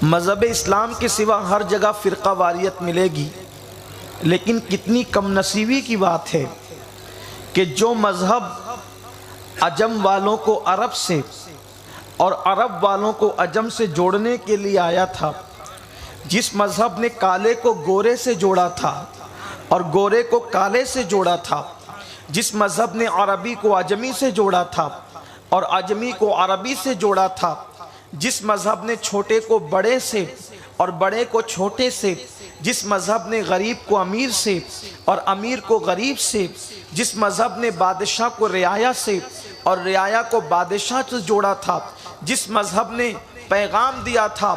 مذہب اسلام کے سوا ہر جگہ فرقہ واریت ملے گی، لیکن کتنی کم نصیبی کی بات ہے کہ جو مذہب عجم والوں کو عرب سے اور عرب والوں کو عجم سے جوڑنے کے لیے آیا تھا، جس مذہب نے کالے کو گورے سے جوڑا تھا اور گورے کو کالے سے جوڑا تھا، جس مذہب نے عربی کو عجمی سے جوڑا تھا اور عجمی کو عربی سے جوڑا تھا، جس مذہب نے چھوٹے کو بڑے سے اور بڑے کو چھوٹے سے، جس مذہب نے غریب کو امیر سے اور امیر کو غریب سے، جس مذہب نے بادشاہ کو رعایا سے اور رعایا کو بادشاہ سے جوڑا تھا، جس مذہب نے پیغام دیا تھا،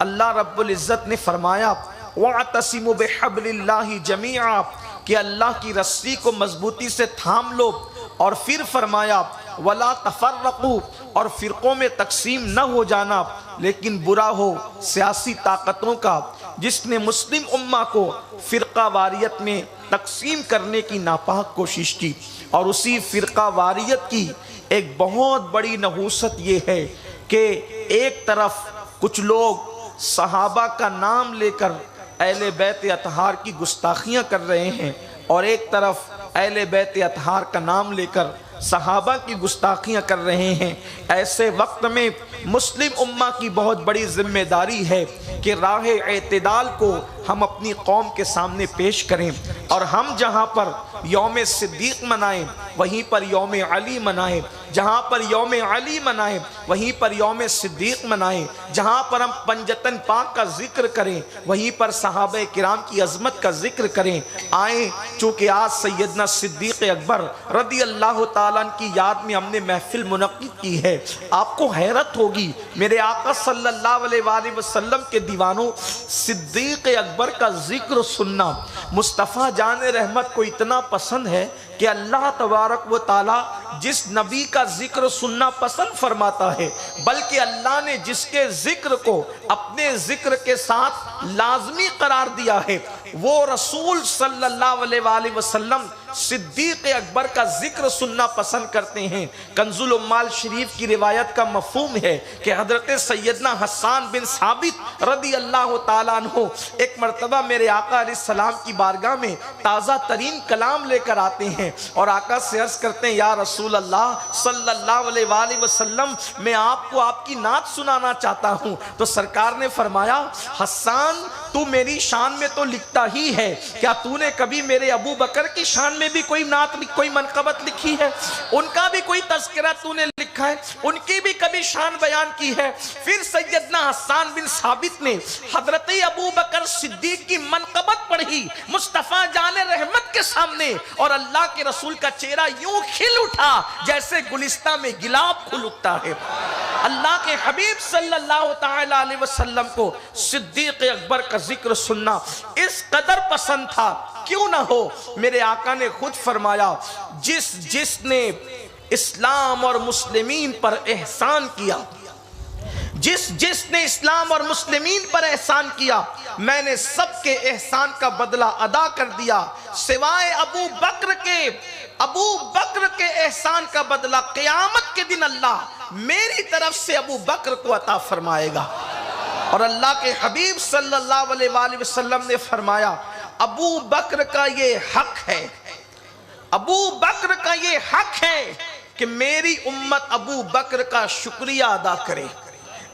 اللہ رب العزت نے فرمایا وَاعْتَصِمُوا بِحَبْلِ اللَّهِ جَمِيعًا کہ اللہ کی رسی کو مضبوطی سے تھام لو، اور پھر فرمایا وَلَا تَفَرَّقُوا اور فرقوں میں تقسیم نہ ہو جانا، لیکن برا ہو سیاسی طاقتوں کا جس نے مسلم امہ کو فرقہ واریت میں تقسیم کرنے کی ناپاک کوشش کی۔ اور اسی فرقہ واریت کی ایک بہت بڑی نحوست یہ ہے کہ ایک طرف کچھ لوگ صحابہ کا نام لے کر اہل بیت اطہار کی گستاخیاں کر رہے ہیں، اور ایک طرف اہل بیت اطہار کا نام لے کر صحابہ کی گستاخیاں کر رہے ہیں۔ ایسے وقت میں مسلم امہ کی بہت بڑی ذمہ داری ہے کہ راہ اعتدال کو ہم اپنی قوم کے سامنے پیش کریں، اور ہم جہاں پر یوم صدیق منائیں وہیں پر یوم علی منائیں، جہاں پر یوم علی منائیں وہیں پر یوم صدیق منائیں، جہاں پر ہم پنجتن پاک کا ذکر کریں وہیں پر صحابہ کرام کی عظمت کا ذکر کریں۔ آئیں، چونکہ آج سیدنا صدیق اکبر رضی اللہ تعالیٰ عنہ کی یاد میں ہم نے محفل منعقد کی ہے، آپ کو حیرت ہوگی میرے آقا صلی اللہ علیہ وآلہ وسلم کے دیوانوں، صدیق اکبر کا ذکر سننا مصطفیٰ جان رحمت کو اتنا پسند ہے کہ اللہ تبارک و تعالی جس نبی کا ذکر سننا پسند فرماتا ہے، بلکہ اللہ نے جس کے ذکر کو اپنے ذکر کے ساتھ لازمی قرار دیا ہے، وہ رسول صلی اللہ علیہ وآلہ وسلم صدیق اکبر کا ذکر سننا پسند کرتے ہیں۔ کنز العمال شریف کی روایت کا مفہوم ہے کہ حضرت سیدنا حسان بن ثابت رضی اللہ تعالیٰ عنہ ایک مرتبہ میرے آقا علیہ السلام کی بارگاہ میں تازہ ترین کلام لے کر آتے ہیں، اور آقا سے عرض کرتے ہیں یا رسول اللہ صلی اللہ علیہ وآلہ وسلم میں آپ کو آپ کی نعت سنانا چاہتا ہوں۔ تو سرکار نے فرمایا حسان تو میری شان میں تو لکھتا ہی ہے، کیا تو نے کبھی میرے ابو بکر کی شان میں بھی کوئی نعت کوئی منقبت لکھی ہے؟ ان کا بھی کوئی تذکرہ تو نے لکھا ہے؟ ان کی بھی کبھی شان بیان کی ہے؟ پھر سیدنا حسان بن ثابت نے حضرت ابو بکر صدیق کی منقبت پڑھی مصطفیٰ جان رحمت کے سامنے، اور اللہ کے رسول کا چہرہ یوں کھل اٹھا جیسے گلستہ میں گلاب کھل اٹھتا ہے۔ اللہ کے حبیب صلی اللہ تعالیٰ علیہ وسلم کو صدیق اکبر کا ذکر سننا اس قدر پسند تھا، کیوں نہ ہو میرے آقا نے خود فرمایا جس نے اسلام اور مسلمین پر احسان کیا، جس نے اسلام اور مسلمین پر احسان کیا، میں نے سب کے احسان کا بدلہ ادا کر دیا سوائے ابو بکر کے احسان کا بدلہ قیامت کے دن اللہ میری طرف سے ابو بکر کو عطا فرمائے گا۔ اور اللہ کے حبیب صلی اللہ علیہ وآلہ وسلم نے فرمایا ابو بکر کا یہ حق ہے، ابو بکر کا یہ حق ہے کہ میری امت ابو بکر کا شکریہ ادا کرے،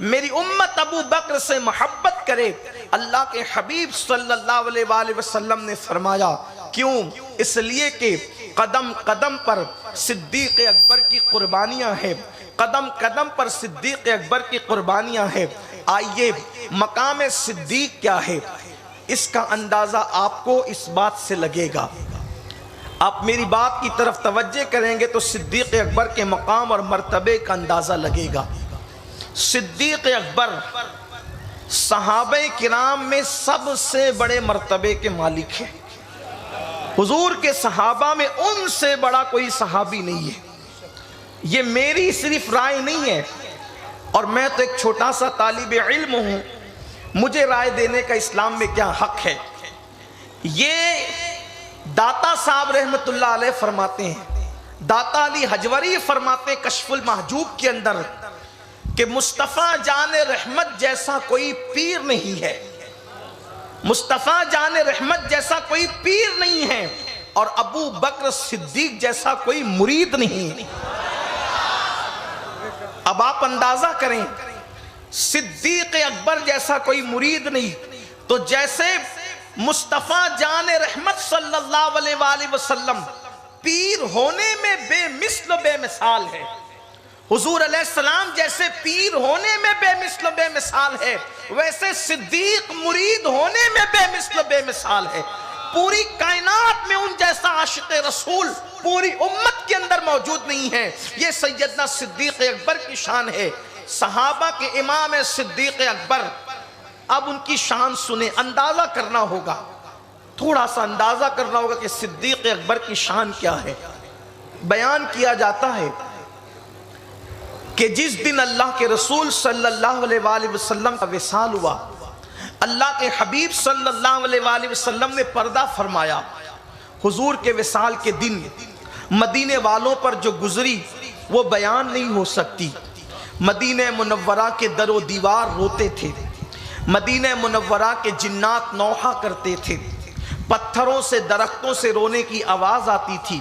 میری امت ابو بکر سے محبت کرے۔ اللہ کے حبیب صلی اللہ علیہ وآلہ وسلم نے فرمایا کیوں؟ اس لیے کہ قدم قدم پر صدیق اکبر کی قربانیاں ہیں، قدم قدم پر صدیق اکبر کی قربانیاں ہیں۔ آئیے مقام صدیق کیا ہے اس کا اندازہ آپ کو اس بات سے لگے گا۔ آپ میری بات کی طرف توجہ کریں گے تو صدیق اکبر کے مقام اور مرتبے کا اندازہ لگے گا۔ صدیق اکبر صحابہ کرام میں سب سے بڑے مرتبے کے مالک ہیں۔ حضور کے صحابہ میں ان سے بڑا کوئی صحابی نہیں ہے۔ یہ میری صرف رائے نہیں ہے، اور میں تو ایک چھوٹا سا طالب علم ہوں، مجھے رائے دینے کا اسلام میں کیا حق ہے؟ یہ داتا صاحب رحمت اللہ علیہ فرماتے ہیں، داتا علی حجوری فرماتے ہیں کشف المحجوب کے اندر کہ مصطفیٰ جان رحمت جیسا کوئی پیر نہیں ہے، مصطفیٰ جان رحمت جیسا کوئی پیر نہیں ہے، اور ابو بکر صدیق جیسا کوئی مرید نہیں۔ اب آپ اندازہ کریں، صدیق اکبر جیسا کوئی مرید نہیں، تو جیسے مصطفیٰ جان رحمت صلی اللہ علیہ وآلہ وسلم پیر ہونے میں بے مثل و بے مثال ہے، حضور علیہ السلام جیسے پیر ہونے میں بے مثل و بے مثال ہے، ویسے صدیق مرید ہونے میں بے مثل و بے مثال ہے۔ پوری کائنات میں ان جیسا عاشق رسول پوری امت کے اندر موجود نہیں ہے۔ یہ سیدنا صدیق اکبر کی شان ہے، صحابہ کے امام صدیق اکبر۔ اب ان کی شان سنیں، اندازہ کرنا ہوگا، تھوڑا سا اندازہ کرنا ہوگا کہ صدیق اکبر کی شان کیا ہے۔ بیان کیا جاتا ہے کہ جس دن اللہ کے رسول صلی اللہ علیہ وآلہ وسلم کا وصال ہوا، اللہ کے حبیب صلی اللہ علیہ وآلہ وسلم نے پردہ فرمایا۔ حضور کے وصال کے دن مدینے والوں پر جو گزری وہ بیان نہیں ہو سکتی۔ مدینہ منورہ کے در و دیوار روتے تھے، مدینہ منورہ کے جنات نوحہ کرتے تھے، پتھروں سے درختوں سے رونے کی آواز آتی تھی،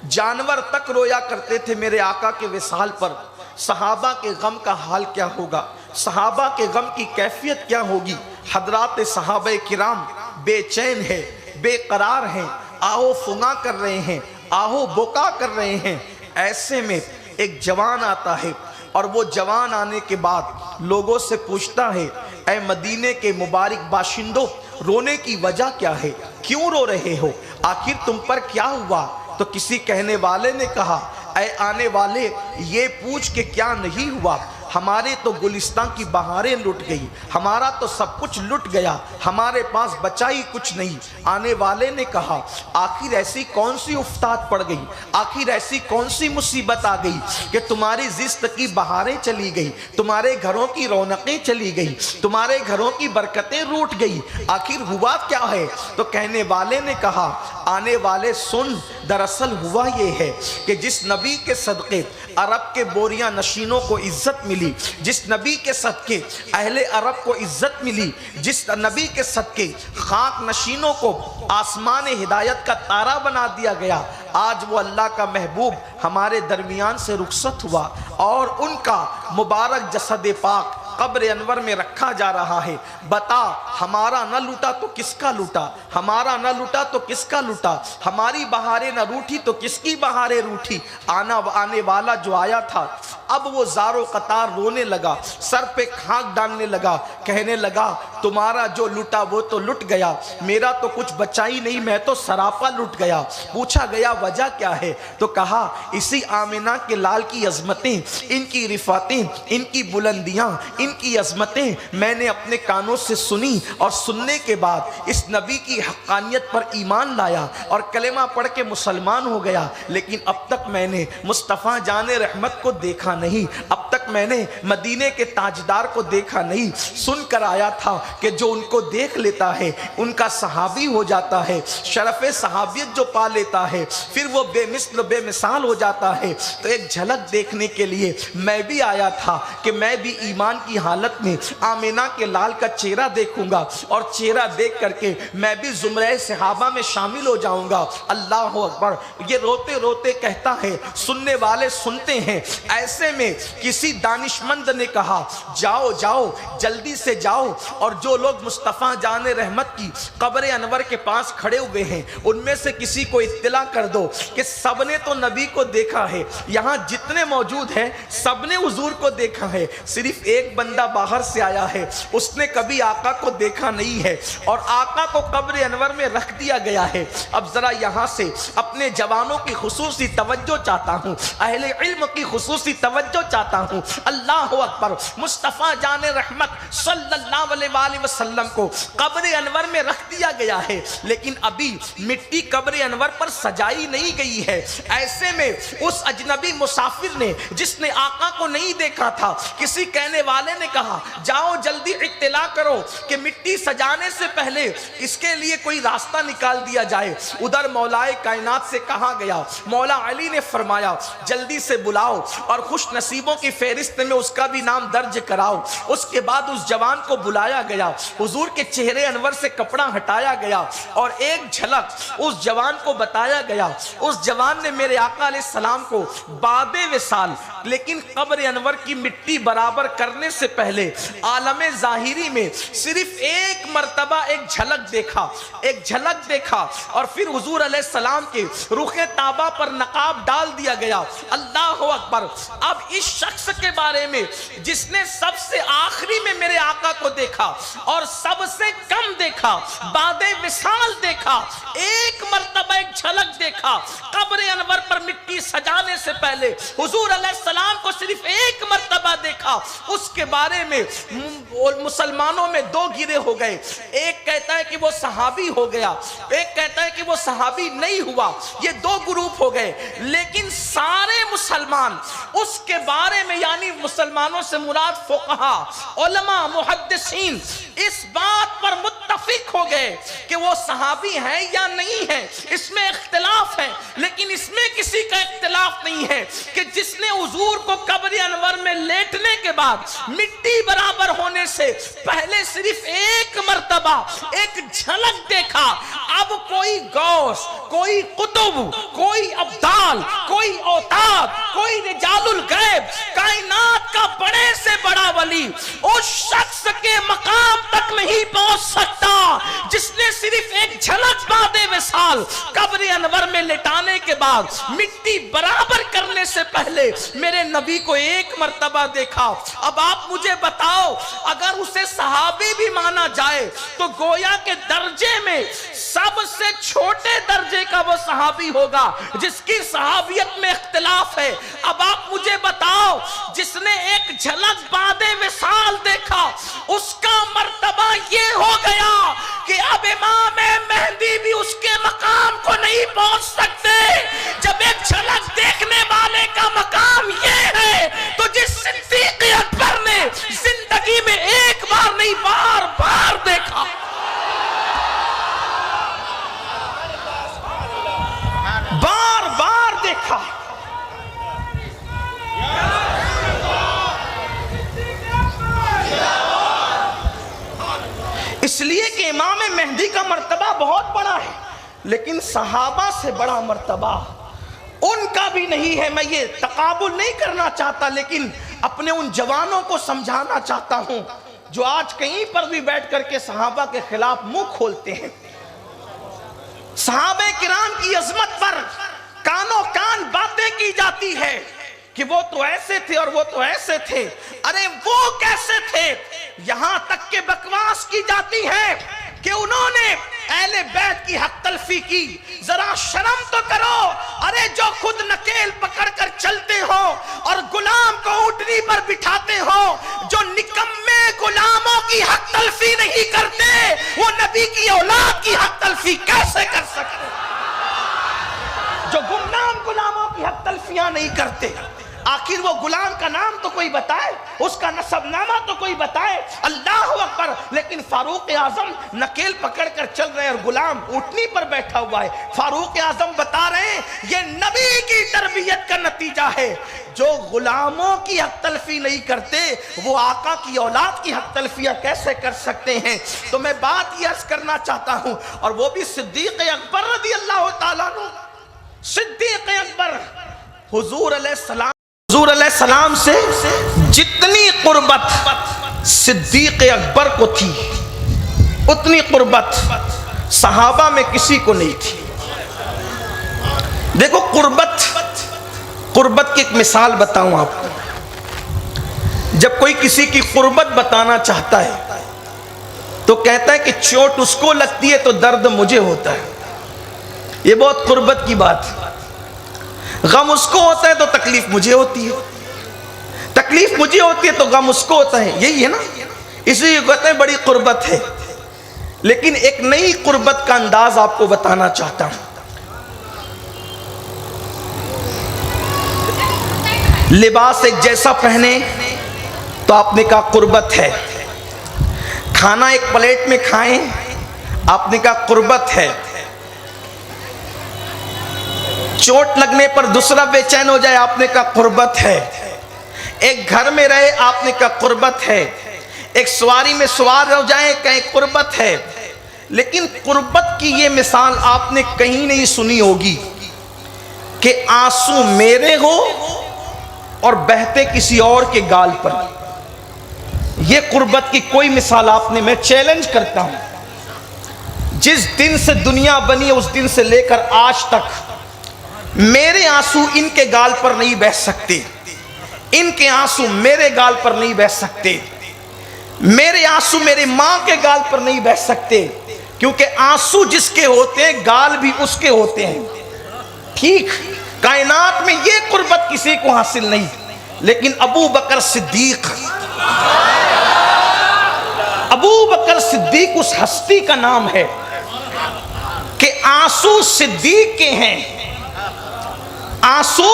جانور تک رویا کرتے تھے میرے آقا کے وصال پر۔ صحابہ کے غم کا حال کیا ہوگا، صحابہ کے غم کی کیفیت کیا ہوگی؟ حضرات صحابہ کرام بے چین ہیں، بے قرار ہیں، آہو فغاں کر رہے ہیں، آہو بکا کر رہے ہیں۔ ایسے میں ایک جوان آتا ہے، اور وہ جوان آنے کے بعد لوگوں سے پوچھتا ہے، اے مدینے کے مبارک باشندوں، رونے کی وجہ کیا ہے؟ کیوں رو رہے ہو؟ آخر تم پر کیا ہوا؟ تو کسی کہنے والے نے کہا، اے آنے والے، یہ پوچھ کے کیا نہیں ہوا، ہمارے تو گلستان کی بہاریں لٹ گئی، ہمارا تو سب کچھ لٹ گیا، ہمارے پاس بچا ہی کچھ نہیں۔ آنے والے نے کہا، آخر ایسی کون سی افتاد پڑ گئی، آخر ایسی کون سی مصیبت آ گئی کہ تمہاری زشت کی بہاریں چلی گئی، تمہارے گھروں کی رونقیں چلی گئی، تمہارے گھروں کی برکتیں روٹ گئی، آخر ہوا کیا ہے؟ تو کہنے والے نے کہا، آنے والے سن، دراصل ہوا یہ ہے کہ جس نبی کے صدقے عرب کے بوریاں نشینوں کو عزت ملی، جس نبی کے صدقے اہل عرب کو عزت ملی، جس نبی کے صدقے خاک نشینوں کو آسمان ہدایت کا تارا بنا دیا گیا، آج وہ اللہ کا محبوب ہمارے درمیان سے رخصت ہوا، اور ان کا مبارک جسد پاک قبر انور میں رکھا جا رہا ہے۔ بتا، ہمارا نہ لوٹا تو کس کا لوٹا، ہمارا نہ لوٹا تو کس کا لوٹا، ہماری بہاریں نہ روٹھی تو کس کی بہاریں روٹھی؟ آنے والا جو آیا تھا، اب وہ زار و قطار رونے لگا، سر پہ خاک ڈالنے لگا، کہنے لگا، تمہارا جو لوٹا وہ تو لٹ گیا، میرا تو کچھ بچا ہی نہیں، میں تو سراپا لٹ گیا۔ پوچھا گیا وجہ کیا ہے؟ تو کہا، اسی آمنہ کے لال کی عظمتیں، ان کی رفعتیں، ان کی بلندیاں، ان کی عظمتیں میں نے اپنے کانوں سے سنی، اور سننے کے بعد اس نبی کی حقانیت پر ایمان لایا اور کلمہ پڑھ کے مسلمان ہو گیا، لیکن اب تک میں نے مصطفیٰ جان رحمت کو دیکھا نہیں، اب تک میں نے مدینے کے تاجدار کو دیکھا نہیں۔ سن کر آیا تھا کہ جو ان کو دیکھ لیتا ہے ان کا صحابی ہو جاتا ہے، شرف صحابیت جو پا لیتا ہے پھر وہ بے مثل بے مثال ہو جاتا ہے۔ تو ایک جھلک دیکھنے کے لیے میں بھی آیا تھا کہ میں بھی ایمان کی حالت میں آمنہ کے لال کا چہرہ دیکھوں گا، اور چہرہ دیکھ کر کے میں بھی زمرہ صحابہ میں شامل ہو جاؤں گا۔ اللہ اکبر! یہ روتے روتے کہتا ہے، سننے والے سنتے ہیں۔ ایسے میں کسی دانشمند نے کہا، جاؤ جاؤ جلدی سے جاؤ، اور جو لوگ مصطفیٰ جان رحمت کی قبر انور کے پاس کھڑے ہوئے ہیں ان میں سے کسی کو اطلاع کر دو کہ سب نے تو نبی کو دیکھا ہے، یہاں جتنے موجود ہیں سب نے حضور کو دیکھا ہے، صرف ایک بندہ باہر سے آیا ہے، اس نے کبھی آقا کو دیکھا نہیں ہے، اور آقا کو قبر انور میں رکھ دیا گیا ہے۔ اب ذرا یہاں سے اپنے جوانوں کی خصوصی توجہ چاہتا ہوں، اہل علم کی خصوصی توجہ چاہتا ہوں۔ اللہ اکبر! مصطفیٰ جان رحمت صلی اللہ علیہ وآلہ وسلم کو قبر انور میں رکھ دیا گیا ہے، لیکن ابھی مٹی قبر انور پر سجائی نہیں گئی ہے۔ ایسے میں اس اجنبی مسافر نے جس نے آقا کو نہیں دیکھا تھا، کسی کہنے والے نے کہا، جاؤ جلدی اطلاع کرو کہ مٹی سجانے سے پہلے اس کے لیے کوئی راستہ نکال دیا جائے۔ ادھر مولائے کائنات سے کہا گیا، مولا علی نے فرمایا، جلدی سے بلاؤ اور خوش نصیبوں کی فہرست فہرست میں اس کا بھی نام درج کراؤ۔ اس کے بعد اس جوان کو بلایا گیا، حضور کے چہرے انور سے کپڑا ہٹایا گیا اور ایک جھلک اس جوان کو بتایا گیا۔ اس جوان نے میرے آقا علیہ السلام کو باب وصال لیکن قبر انور کی مٹی برابر کرنے سے پہلے عالم ظاہری میں صرف ایک مرتبہ ایک جھلک دیکھا اور پھر حضور علیہ السلام کے رخ طابہ پر نقاب ڈال دیا گیا۔ اللہ اکبر۔ اب اس شخص کے بارے میں جس نے سب سے آخری میں میرے آقا کو دیکھا اور سب سے کم دیکھا، بعد وصال دیکھا، ایک مرتبہ ایک جھلک دیکھا، قبر انور پر مٹی سجانے سے پہلے حضور علیہ السلام کو صرف ایک مرتبہ دیکھا، اس کے بارے میں مسلمانوں میں دو گرے ہو گئے۔ ایک کہتا ہے کہ وہ صحابی ہو گیا، ایک کہتا ہے کہ وہ صحابی نہیں ہوا، یہ دو گروپ ہو گئے۔ لیکن سارے مسلمان اس کے بارے میں، یعنی مسلمانوں سے مراد فقہا، علماء، محدثین، اس بات پر متفق ہو گئے کہ وہ صحابی ہیں یا نہیں ہیں۔ اس میں اختلاف ہے، لیکن اس میں کسی کا اختلاف نہیں ہے کہ جس نے حضور کو قبر انور میں لیٹنے کے بعد مٹی برابر ہونے سے پہلے صرف ایک مرتبہ ایک جھلک دیکھا، اب کوئی غوث، کوئی قطب، کوئی ابدال، کوئی اوتاد، کوئی رجال الغیب، کائنات کا بڑے سے بڑا ولی اس شخص کے مقام تک نہیں پہنچ سکتا جس نے صرف ایک جھلک بعد وصال قبر انور میں لٹانے کے بعد مٹی برابر کرنے سے پہلے میرے نبی کو ایک مرتبہ دیکھا۔ اب آپ مجھے بتاؤ، اگر اسے صحابی بھی مانا جائے تو گویا کے درجے میں سب سے چھوٹے درجے کا وہ صحابی ہوگا جس کی صحابیت میں اختلاف ہے۔ اب آپ مجھے بتاؤ، جس نے ایک جھلک بعد وصال دیکھا اس کا مرتبہ یہ ہو گیا کہ اب امام مہدی بھی اس کے مقام کو نہیں پہنچ سکتے۔ جب ایک جھلک دیکھنے والے کا مقام یہ ہے تو جس صدیق اکبر نے زندگی میں ایک بار نہیں بار بار دیکھا، بار بار دیکھا، اس لیے کہ امام مہدی کا مرتبہ بہت بڑا ہے، لیکن صحابہ سے بڑا مرتبہ ان کا بھی نہیں ہے۔ میں یہ تقابل نہیں کرنا چاہتا، لیکن اپنے ان جوانوں کو سمجھانا چاہتا ہوں جو آج کہیں پر بھی بیٹھ کر کے صحابہ کے خلاف منہ کھولتے ہیں۔ صحابہ کرام کی عظمت پر کانوں کان باتیں کی جاتی ہے کہ وہ تو ایسے تھے اور وہ تو ایسے تھے۔ ارے وہ کیسے تھے؟ یہاں تک کہ بکواس کی جاتی ہے کہ انہوں نے اہل بیت کی حق تلفی کی۔ ذرا شرم تو کرو۔ ارے جو خود نکیل پکڑ کر چلتے ہو اور غلام کو اونٹنی پر بٹھاتے ہو، جو نکمے غلاموں کی حق تلفی نہیں کرتے، وہ نبی کی اولاد کی حق تلفی کیسے کر سکتے؟ جو گمنام غلاموں کی حق تلفیاں نہیں کرتے، آخر وہ غلام کا نام تو کوئی بتائے، اس کا نسب نامہ تو کوئی بتائے۔ اللہ اکبر۔ لیکن فاروق اعظم نکیل پکڑ کر چل رہے ہیں اور غلام اونٹنی پر بیٹھا ہوا ہے۔ فاروق اعظم بتا رہے ہیں یہ نبی کی تربیت کا نتیجہ ہے۔ جو غلاموں کی حق تلفی نہیں کرتے وہ آقا کی اولاد کی حق تلفیاں کیسے کر سکتے ہیں؟ تو میں بات یہ عرض کرنا چاہتا ہوں، اور وہ بھی صدیق اکبر رضی اللہ تعالیٰ عنہ۔ صدیق اکبر حضور علیہ السلام سے جتنی قربت صدیق اکبر کو تھی اتنی قربت صحابہ میں کسی کو نہیں تھی۔ دیکھو قربت کی ایک مثال بتاؤں آپ کو۔ جب کوئی کسی کی قربت بتانا چاہتا ہے تو کہتا ہے کہ چوٹ اس کو لگتی ہے تو درد مجھے ہوتا ہے۔ یہ بہت قربت کی بات ہے۔ غم اس کو ہوتا ہے تو تکلیف مجھے ہوتی ہے، تکلیف مجھے ہوتی ہے تو غم اس کو ہوتا ہے۔ یہی ہے نا، اسی لیے کہتے ہیں بڑی قربت ہے۔ لیکن ایک نئی قربت کا انداز آپ کو بتانا چاہتا ہوں۔ لباس ایک جیسا پہنے تو آپ نے کہا قربت ہے، کھانا ایک پلیٹ میں کھائیں آپ نے کہا قربت ہے، چوٹ لگنے پر دوسرا بے چین ہو جائے آپ نے کہا قربت ہے، ایک گھر میں رہے آپ نے کہا قربت ہے، ایک سواری میں سوار ہو جائیں کہیں قربت ہے، لیکن قربت کی یہ مثال آپ نے کہیں نہیں سنی ہوگی کہ آنسو میرے ہو اور بہتے کسی اور کے گال پر. یہ قربت کی کوئی مثال آپ نے، میں چیلنج کرتا ہوں، جس دن سے دنیا بنی ہے اس دن سے لے کر آج تک میرے آنسو ان کے گال پر نہیں بہہ سکتے، ان کے آنسو میرے گال پر نہیں بہہ سکتے، میرے آنسو میرے ماں کے گال پر نہیں بہہ سکتے، کیونکہ آنسو جس کے ہوتے ہیں گال بھی اس کے ہوتے ہیں. ٹھیک، کائنات میں یہ قربت کسی کو حاصل نہیں، لیکن ابو بکر صدیق اس ہستی کا نام ہے کہ آنسو صدیق کے ہیں، آنسو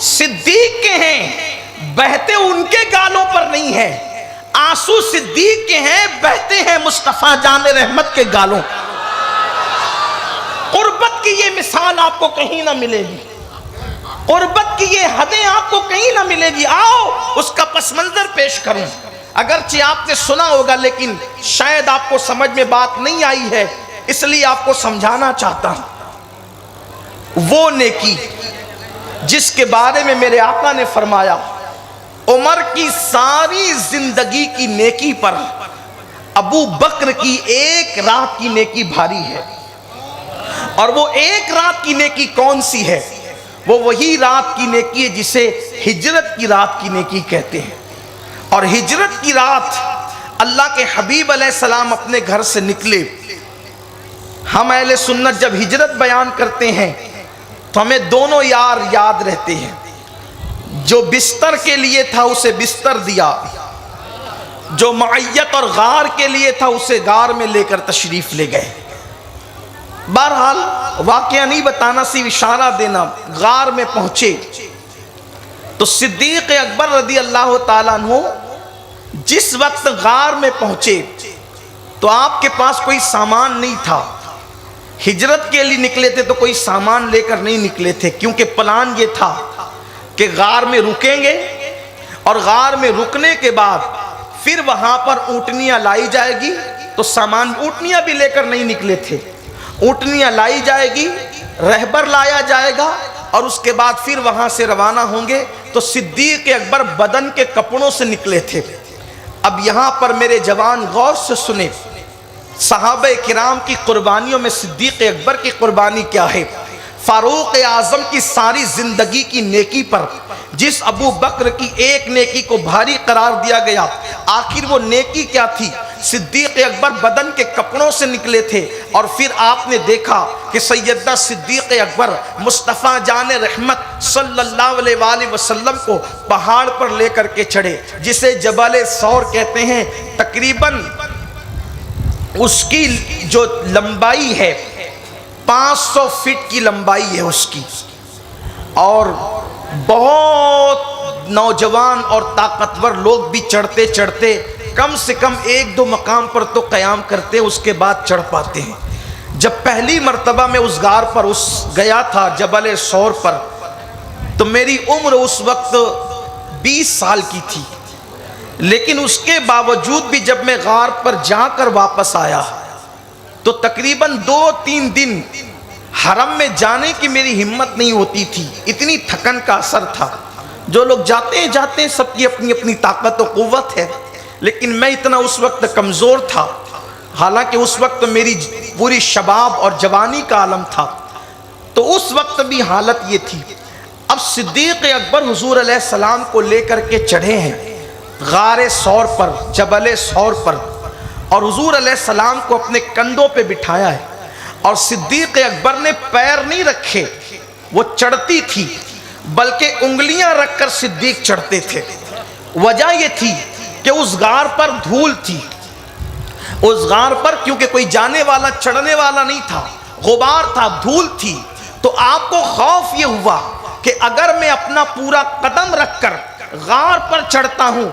صدیق کے ہیں، بہتے ان کے گالوں پر نہیں ہے. آنسو صدیق کے ہیں، بہتے ہیں مصطفیٰ جان رحمت کے گالوں. قربت کی یہ مثال آپ کو کہیں نہ ملے گی، قربت کی یہ حدیں آپ کو کہیں نہ ملے گی. آؤ اس کا پس منظر پیش کروں. اگرچہ آپ نے سنا ہوگا لیکن شاید آپ کو سمجھ میں بات نہیں آئی ہے، اس لیے آپ کو سمجھانا چاہتا ہوں. وہ نیکی جس کے بارے میں میرے آقا نے فرمایا عمر کی ساری زندگی کی نیکی پر ابو بکر کی ایک رات کی نیکی بھاری ہے. اور وہ ایک رات کی نیکی کون سی ہے؟ وہ وہی رات کی نیکی ہے جسے ہجرت کی رات کی نیکی کہتے ہیں. اور ہجرت کی رات اللہ کے حبیب علیہ السلام اپنے گھر سے نکلے. ہم اہل سنت جب ہجرت بیان کرتے ہیں تو ہمیں دونوں یار یاد رہتے ہیں. جو بستر کے لیے تھا اسے بستر دیا، جو معیت اور غار کے لیے تھا اسے غار میں لے کر تشریف لے گئے. بہرحال واقعہ نہیں بتانا، صرف اشارہ دینا. غار میں پہنچے تو صدیق اکبر رضی اللہ تعالیٰ عنہ جس وقت غار میں پہنچے تو آپ کے پاس کوئی سامان نہیں تھا. ہجرت کے لیے نکلے تھے تو کوئی سامان لے کر نہیں نکلے تھے، کیونکہ پلان یہ تھا کہ غار میں رکیں گے اور غار میں رکنے کے بعد پھر وہاں پر اونٹنیاں لائی جائے گی. تو سامان اونٹنیاں بھی لے کر نہیں نکلے تھے، اونٹنیاں لائی جائے گی، رہبر لایا جائے گا اور اس کے بعد پھر وہاں سے روانہ ہوں گے. تو صدیق اکبر بدن کے کپڑوں سے نکلے تھے. اب یہاں پر میرے جوان غور سے سنیں، صحابہ کرام کی قربانیوں میں صدیق اکبر کی قربانی کیا ہے. فاروق اعظم کی ساری زندگی کی نیکی پر جس ابو بکر کی ایک نیکی کو بھاری قرار دیا گیا، آخر وہ نیکی کیا تھی؟ صدیق اکبر بدن کے کپڑوں سے نکلے تھے اور پھر آپ نے دیکھا کہ سیدنا صدیق اکبر مصطفیٰ جان رحمت صلی اللہ علیہ وآلہ وسلم کو پہاڑ پر لے کر کے چڑھے، جسے جبل ثور کہتے ہیں. تقریباً اس کی جو لمبائی ہے 500 فٹ کی لمبائی ہے اس کی، اور بہت نوجوان اور طاقتور لوگ بھی چڑھتے چڑھتے کم سے کم 1-2 مقام پر تو قیام کرتے، اس کے بعد چڑھ پاتے ہیں. جب پہلی مرتبہ میں اس غار پر گیا تھا جبل ثور پر، تو میری عمر اس وقت 20 سال کی تھی. لیکن اس کے باوجود بھی جب میں غار پر جا کر واپس آیا تو تقریباً 2-3 دن حرم میں جانے کی میری ہمت نہیں ہوتی تھی، اتنی تھکن کا اثر تھا. جو لوگ جاتے ہیں سب کی اپنی اپنی طاقت و قوت ہے، لیکن میں اتنا اس وقت کمزور تھا، حالانکہ اس وقت میری پوری شباب اور جوانی کا عالم تھا. تو اس وقت بھی حالت یہ تھی. اب صدیق اکبر حضور علیہ السلام کو لے کر کے چڑھے ہیں غار ثور پر، جبل ثور پر، اور حضور علیہ السلام کو اپنے کندھوں پہ بٹھایا ہے. اور صدیق اکبر نے پیر نہیں رکھے، وہ چڑھتی تھی بلکہ انگلیاں رکھ کر صدیق چڑھتے تھے. وجہ یہ تھی کہ اس غار پر دھول تھی، اس غار پر کیونکہ کوئی جانے والا چڑھنے والا نہیں تھا، غبار تھا، دھول تھی. تو آپ کو خوف یہ ہوا کہ اگر میں اپنا پورا قدم رکھ کر غار پر چڑھتا ہوں،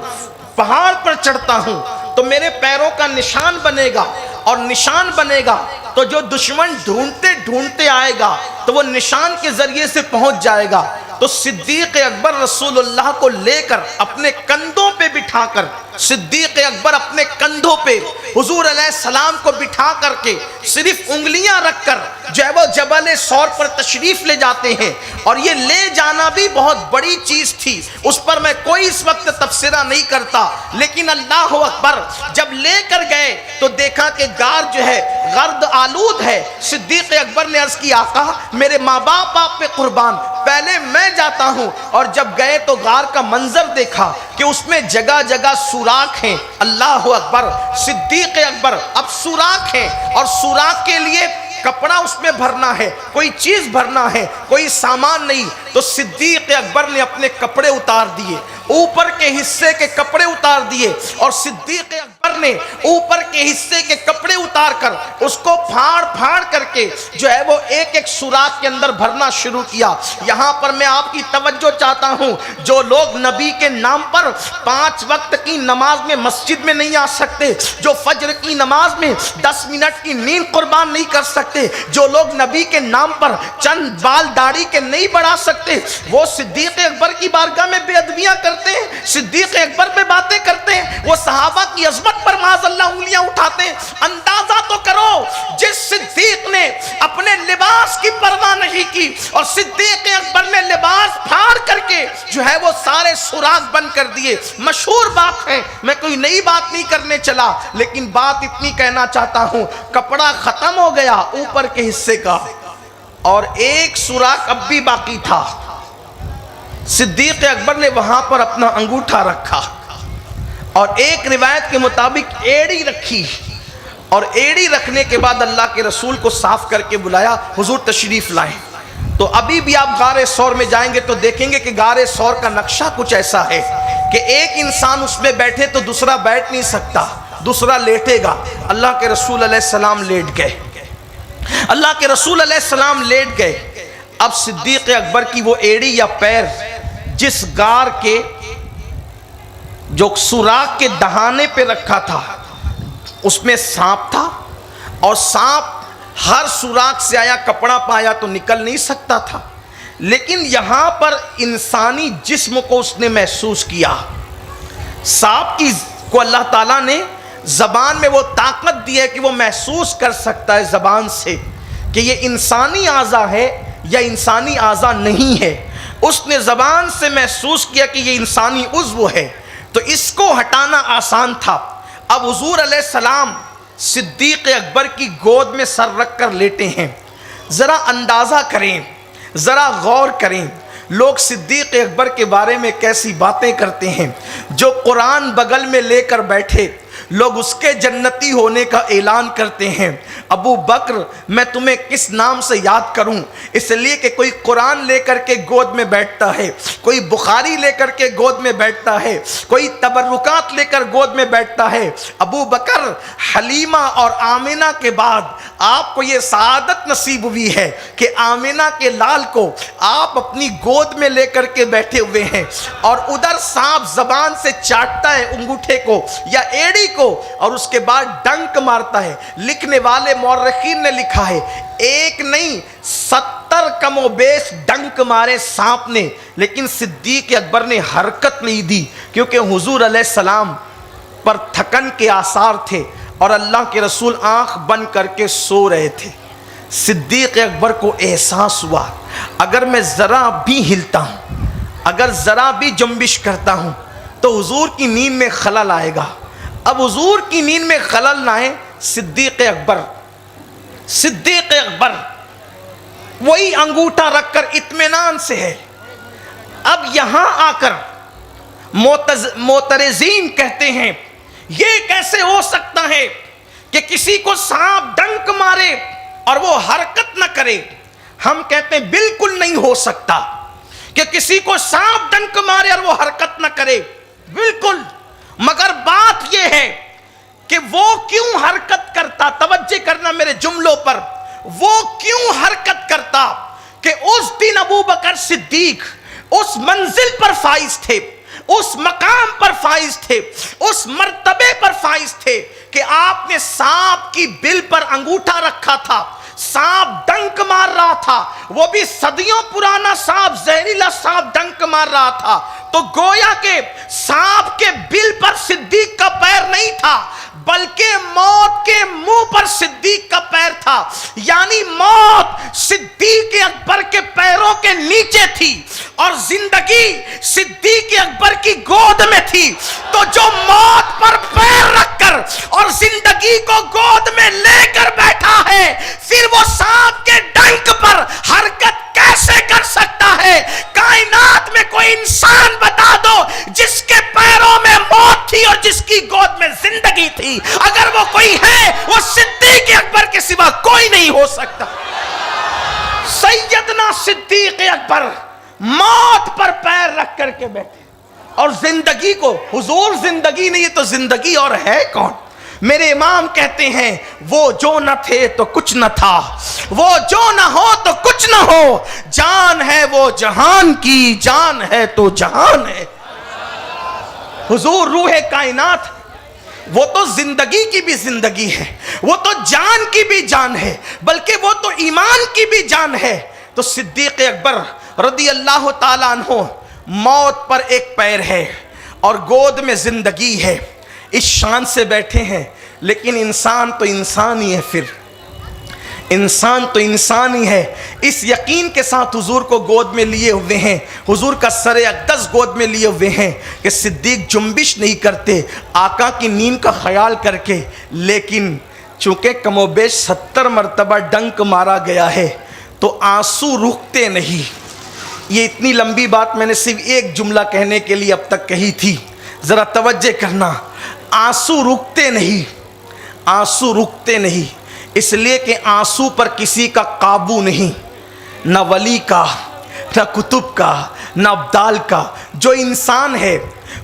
پہاڑ پر چڑھتا ہوں، تو میرے پیروں کا نشان بنے گا، اور نشان بنے گا تو جو دشمن ڈھونڈتے ڈھونڈتے آئے گا تو وہ نشان کے ذریعے سے پہنچ جائے گا. تو تو صدیق اکبر رسول اللہ کو لے کر اپنے کندھوں پہ بٹھا کر، صدیق اکبر اپنے کندھوں پہ حضور علیہ السلام کو بٹھا کر کے صرف انگلیاں رکھ کر جو ہے وہ جبل ثور پر تشریف لے جاتے ہیں. اور یہ لے جانا بھی بہت بڑی چیز تھی، اس پر میں کوئی اس وقت تبصرہ نہیں کرتا، لیکن اللہ اکبر جب لے کر گئے تو دیکھا کہ غار جو ہے گرد آلود ہے. صدیق اکبر نے عرض کی آقا میرے ماں باپ آپ پہ قربان، پہلے میں جاتا ہوں. اور جب گئے تو غار کا منظر دیکھا کہ اس میں جگہ جگہ سوراخ ہیں. اللہ اکبر، صدیق اکبر اب سوراخ ہیں اور سوراخ کے لیے کپڑا اس میں بھرنا ہے، کوئی چیز بھرنا ہے، کوئی سامان نہیں. تو صدیق اکبر نے اپنے کپڑے اتار دیے، اوپر کے حصے کے کپڑے اتار دیے، اور صدیق اکبر نے اوپر کے حصے کے کپڑے اتار کر اس کو پھاڑ پھاڑ کر کے جو ہے وہ ایک ایک سوراخ کے اندر بھرنا شروع کیا. یہاں پر میں آپ کی توجہ چاہتا ہوں، جو لوگ نبی کے نام پر 5 وقت کی نماز میں مسجد میں نہیں آ سکتے، جو فجر کی نماز میں 10 منٹ کی نیند قربان نہیں کر سکتے، جو لوگ نبی کے نام پر چند بال داڑھی کے نہیں بڑھا سکتے، وہ صدیق اکبر کی بارگاہ میں بے ادبیاں کرتے ہیں، صدیق اکبر پہ باتیں کرتے ہیں، وہ صحابہ کی عظمت پر معاذ اللہ انگلیاں اٹھاتے ہیں. اندازہ تو کرو، جس صدیق نے اپنے لباس کی پرواہ نہیں کی اور صدیق اکبر نے لباس پھاڑ کر کے جو ہے وہ سارے سوراخ بند کر دیے. مشہور بات ہے، میں کوئی نئی بات نہیں کرنے چلا، لیکن بات اتنی کہنا چاہتا ہوں، کپڑا ختم ہو گیا اوپر کے حصے کا اور ایک سوراخ اب بھی باقی تھا. صدیق اکبر نے وہاں پر اپنا انگوٹھا رکھا اور ایک روایت کے مطابق ایڑی رکھی، اور ایڑی رکھنے کے بعد اللہ کے رسول کو صاف کر کے بلایا، حضور تشریف لائیں. تو ابھی بھی آپ غار ثور میں جائیں گے تو دیکھیں گے کہ غار ثور کا نقشہ کچھ ایسا ہے کہ ایک انسان اس میں بیٹھے تو دوسرا بیٹھ نہیں سکتا، دوسرا لیٹے گا. اللہ کے رسول علیہ السلام لیٹ گئے، اللہ کے رسول علیہ السلام لیٹ گئے. اب صدیق اکبر کی وہ ایڑی یا پیر جس غار کے جو سوراخ کے دہانے پہ رکھا تھا اس میں سانپ تھا، اور سانپ ہر سوراخ سے آیا کپڑا پایا تو نکل نہیں سکتا تھا، لیکن یہاں پر انسانی جسم کو اس نے محسوس کیا. سانپ کو اللہ تعالیٰ نے زبان میں وہ طاقت دی ہے کہ وہ محسوس کر سکتا ہے زبان سے کہ یہ انسانی اعضا ہے یا انسانی اعضا نہیں ہے. اس نے زبان سے محسوس کیا کہ یہ انسانی عضو ہے، تو اس کو ہٹانا آسان تھا. اب حضور علیہ السلام صدیق اکبر کی گود میں سر رکھ کر لیٹے ہیں. ذرا اندازہ کریں، ذرا غور کریں، لوگ صدیق اکبر کے بارے میں کیسی باتیں کرتے ہیں. جو قرآن بغل میں لے کر بیٹھے لوگ اس کے جنتی ہونے کا اعلان کرتے ہیں. ابو بکر میں تمہیں کس نام سے یاد کروں، اس لیے کہ کوئی قرآن لے کر کے گود میں بیٹھتا ہے، کوئی بخاری لے کر کے گود میں بیٹھتا ہے، کوئی تبرکات لے کر گود میں بیٹھتا ہے. ابو بکر حلیمہ اور آمنہ کے بعد آپ کو یہ سعادت نصیب ہوئی ہے کہ آمنہ کے لال کو آپ اپنی گود میں لے کر کے بیٹھے ہوئے ہیں، اور ادھر سانپ زبان سے چاٹتا ہے انگوٹھے کو یا ایڑی کو اور اس کے بعد ڈنک مارتا ہے. لکھنے والے مورخین نے لکھا ہے ایک نہیں 70 کم و بیش ڈنک مارے سانپ نے، لیکن صدیق اکبر نے حرکت نہیں دی کیونکہ حضور علیہ السلام پر تھکن کے آثار تھے اور اللہ کے رسول آنکھ بند کر کے سو رہے تھے. صدیق اکبر کو احساس ہوا اگر میں ذرا بھی ہلتا ہوں، اگر ذرا بھی جنبش کرتا ہوں تو حضور کی نیند میں خلل آئے گا. اب حضور کی نیند میں خلل نہ آئے، صدیق اکبر وہی انگوٹھا رکھ کر اطمینان سے ہے. اب یہاں آ کر معترضین کہتے ہیں یہ کیسے ہو سکتا ہے کہ کسی کو سانپ ڈنک مارے اور وہ حرکت نہ کرے. ہم کہتے ہیں بالکل نہیں ہو سکتا کہ کسی کو سانپ ڈنک مارے اور وہ حرکت نہ کرے، بالکل. مگر بات یہ ہے کہ وہ کیوں حرکت کرتا، توجہ کرنا میرے جملوں پر، وہ کیوں حرکت کرتا کہ اس دن ابو بکر صدیق اس منزل پر فائز تھے، اس مقام پر فائز تھے، اس مرتبے پر فائز تھے کہ آپ نے سانپ کی بل پر انگوٹھا رکھا تھا، سانپ ڈنک مار رہا تھا، وہ بھی صدیوں پرانا سانپ، زہریلا سانپ ڈنک مار رہا تھا، تو گویا کہ سانپ کے بل پر صدیق کا پیر نہیں تھا بلکہ موت کے منہ پر صدیق کا پیر تھا، یعنی موت صدیق اکبر کے پیروں کے نیچے تھی اور زندگی صدیق اکبر کی گود میں تھی۔ تو جو موت پر پیر رکھ کر اور زندگی کو گود میں لے کر بیٹھا ہے، پھر وہ سانپ کے ڈنک پر حرکت کیسے کر سکتا ہے؟ کائنات میں کوئی انسان بتا دو جس کے پیروں میں موت تھی اور جس کی گود میں زندگی تھی، اگر وہ کوئی ہے وہ صدیق اکبر کے سوا کوئی نہیں ہو سکتا۔ سیدنا صدیق اکبر موت پر پیر رکھ کر کے بیٹھے اور زندگی کو، حضور زندگی نہیں ہے تو زندگی اور ہے کون؟ میرے امام کہتے ہیں وہ جو نہ تھے تو کچھ نہ تھا، وہ جو نہ ہو تو کچھ نہ ہو، جان ہے وہ جہان کی، جان ہے تو جہان ہے۔ حضور روح کائنات، وہ تو زندگی کی بھی زندگی ہے، وہ تو جان کی بھی جان ہے، بلکہ وہ تو ایمان کی بھی جان ہے۔ تو صدیق اکبر رضی اللہ تعالیٰ عنہ موت پر ایک پیر ہے اور گود میں زندگی ہے، اس شان سے بیٹھے ہیں، لیکن انسان تو انسان ہی ہے، پھر انسان تو انسان ہی ہے۔ اس یقین کے ساتھ حضور کو گود میں لیے ہوئے ہیں، حضور کا سر اقدس گود میں لیے ہوئے ہیں کہ صدیق جنبش نہیں کرتے آقا کی نیند کا خیال کر کے، لیکن چونکہ کم و بیش 70 مرتبہ ڈنک مارا گیا ہے تو آنسو رکتے نہیں۔ یہ اتنی لمبی بات میں نے صرف ایک جملہ کہنے کے لیے اب تک کہی تھی، ذرا توجہ کرنا۔ آنسو رکتے نہیں، آنسو رکتے نہیں، اس لیے کہ آنسو پر کسی کا قابو نہیں، نہ ولی کا، نہ کتب کا، نہ ابدال کا۔ جو انسان ہے